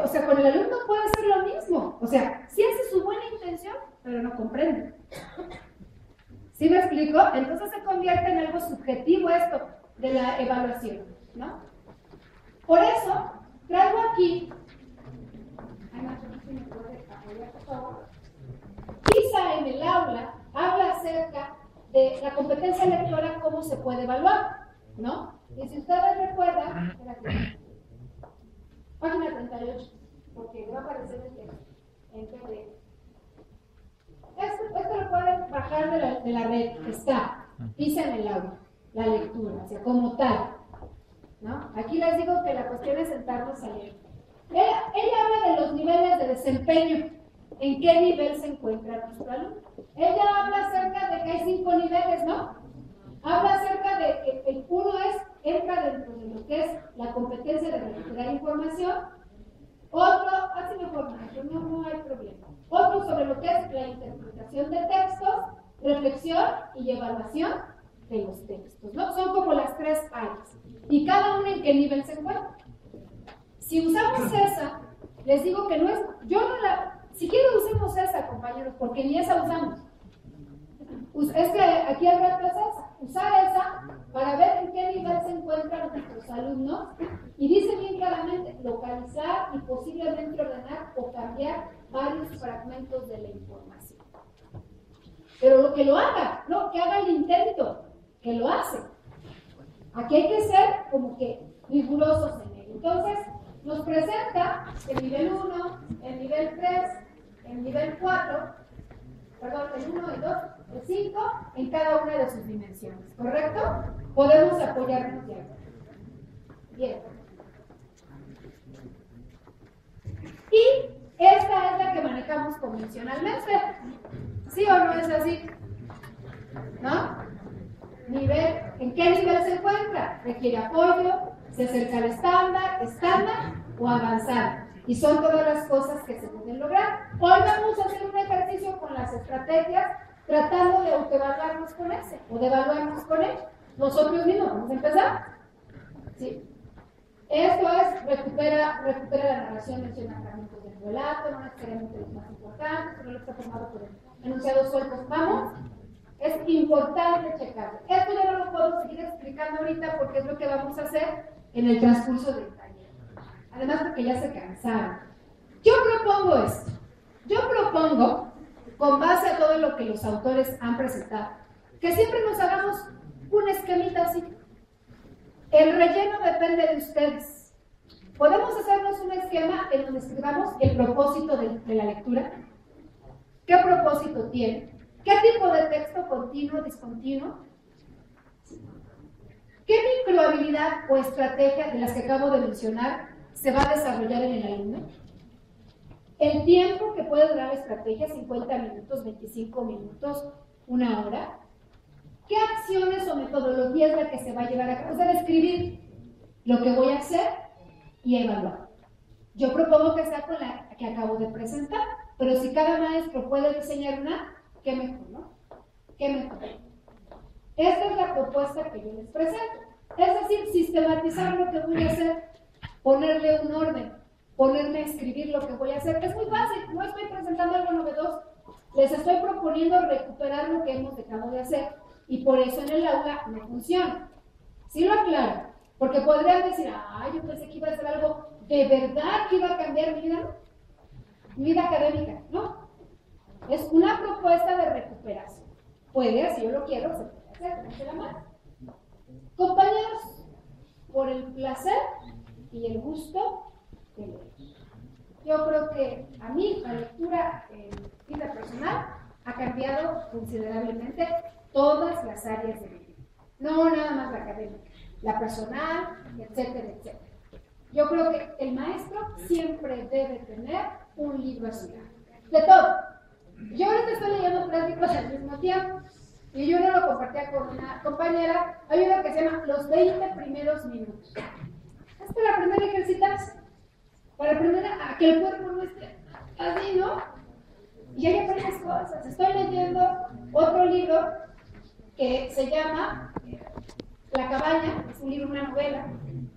O sea, con el alumno puede ser lo mismo. O sea, sí hace su buena intención, pero no comprende. ¿Sí me explico? Entonces se convierte en algo subjetivo esto de la evaluación, ¿no? Por eso, traigo aquí... PISA en el aula habla acerca de la competencia lectora, cómo se puede evaluar, ¿no? Y si ustedes recuerdan, página 38, porque va a aparecer en PDF. Esto lo pueden bajar de la red, está PISA en el aula, la lectura, o sea, como tal. ¿no? Aquí les digo que la cuestión es sentarnos a leer. Ella habla de los niveles de desempeño, en qué nivel se encuentra nuestro alumno. Ella habla acerca de que hay 5 niveles, ¿no? Habla acerca de que el uno entra dentro de lo que es la competencia de recuperar información. Otro, así mejor, maestro, no hay problema. Otro sobre lo que es la interpretación de textos, reflexión y evaluación de los textos, ¿no? Son como las 3 áreas. Y cada una en qué nivel se encuentra. Si usamos esa, les digo que no es, si quieren usemos esa, compañeros, porque ni esa usamos. Es que aquí el reto es esa, usar esa para ver en qué nivel se encuentran nuestros alumnos, y dice bien claramente, localizar y posiblemente ordenar o cambiar varios fragmentos de la información. Pero lo que lo haga, no, que haga el intento, que lo hace. Aquí hay que ser como que rigurosos en ello. Entonces, nos presenta el nivel 1, el nivel 3, el nivel 4, perdón, el 1, el 2, el 5, en cada una de sus dimensiones, ¿correcto? Podemos apoyarnos ya. Bien. Y esta es la que manejamos convencionalmente. ¿Sí o no es así? ¿No? Nivel, ¿en qué nivel se encuentra? Requiere apoyo, se acerca al estándar o avanzar. Y son todas las cosas que se pueden lograr. Hoy vamos a hacer un ejercicio con las estrategias, tratando de autoevaluarnos con ese, o de evaluarnos con él. Nosotros mismos, ¿vamos a empezar? Sí. Esto es, recupera la narración, menciona fragmentos del relato, no necesariamente los más importantes, no lo está formado por enunciados sueltos. Vamos. Es importante checarlo. Esto ya no lo puedo seguir explicando ahorita porque es lo que vamos a hacer en el transcurso del taller. Además porque ya se cansaron. Yo propongo esto. Yo propongo, con base a todo lo que los autores han presentado, que siempre nos hagamos un esquemita así. El relleno depende de ustedes. Podemos hacernos un esquema en donde escribamos el propósito de la lectura. ¿Qué propósito tiene? ¿Qué tipo de texto continuo, discontinuo? ¿Qué microhabilidad o estrategia de las que acabo de mencionar se va a desarrollar en el alumno? El tiempo que puede durar la estrategia, 50 minutos, 25 minutos, 1 hora. ¿Qué acciones o metodología es la que se va a llevar a cabo? O sea, describir lo que voy a hacer y evaluar. Yo propongo que sea con la que acabo de presentar, pero si cada maestro puede diseñar una, qué mejor, ¿no? Qué mejor. Esta es la propuesta que yo les presento. Es decir, sistematizar lo que voy a hacer, ponerle un orden, ponerme a escribir lo que voy a hacer. Es muy fácil, no estoy presentando algo novedoso. Les estoy proponiendo recuperar lo que hemos dejado de hacer y por eso en el aula no funciona. ¿Sí lo aclaro? Porque podrían decir, yo pensé que iba a ser algo de verdad que iba a cambiar mi vida académica. No. Es una propuesta de recuperación. Puede, si yo lo quiero, se puede hacer, no la mano. Compañeros, por el placer y el gusto de leer. Yo creo que a mí la lectura en vida personal ha cambiado considerablemente todas las áreas de mi vida. No nada más la académica, la personal, etcétera, etcétera. Yo creo que el maestro siempre debe tener un libro a su lado. De todo. Yo ahorita estoy leyendo 3 libros al mismo tiempo y yo no lo compartía con una compañera. Hay uno que se llama Los 20 primeros minutos. Es para aprender a ejercitarse, para aprender a que el cuerpo no esté así, ¿no? Y hay varias cosas. Estoy leyendo otro libro que se llama La cabaña, es un libro, una novela.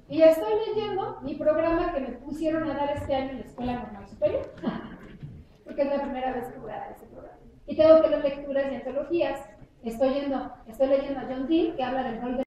Y estoy leyendo mi programa que me pusieron a dar este año en la Escuela Normal Superior. Porque es la primera vez que voy a dar ese programa. Y tengo que leer lecturas y antologías. Estoy leyendo a John Dee, que habla del rol de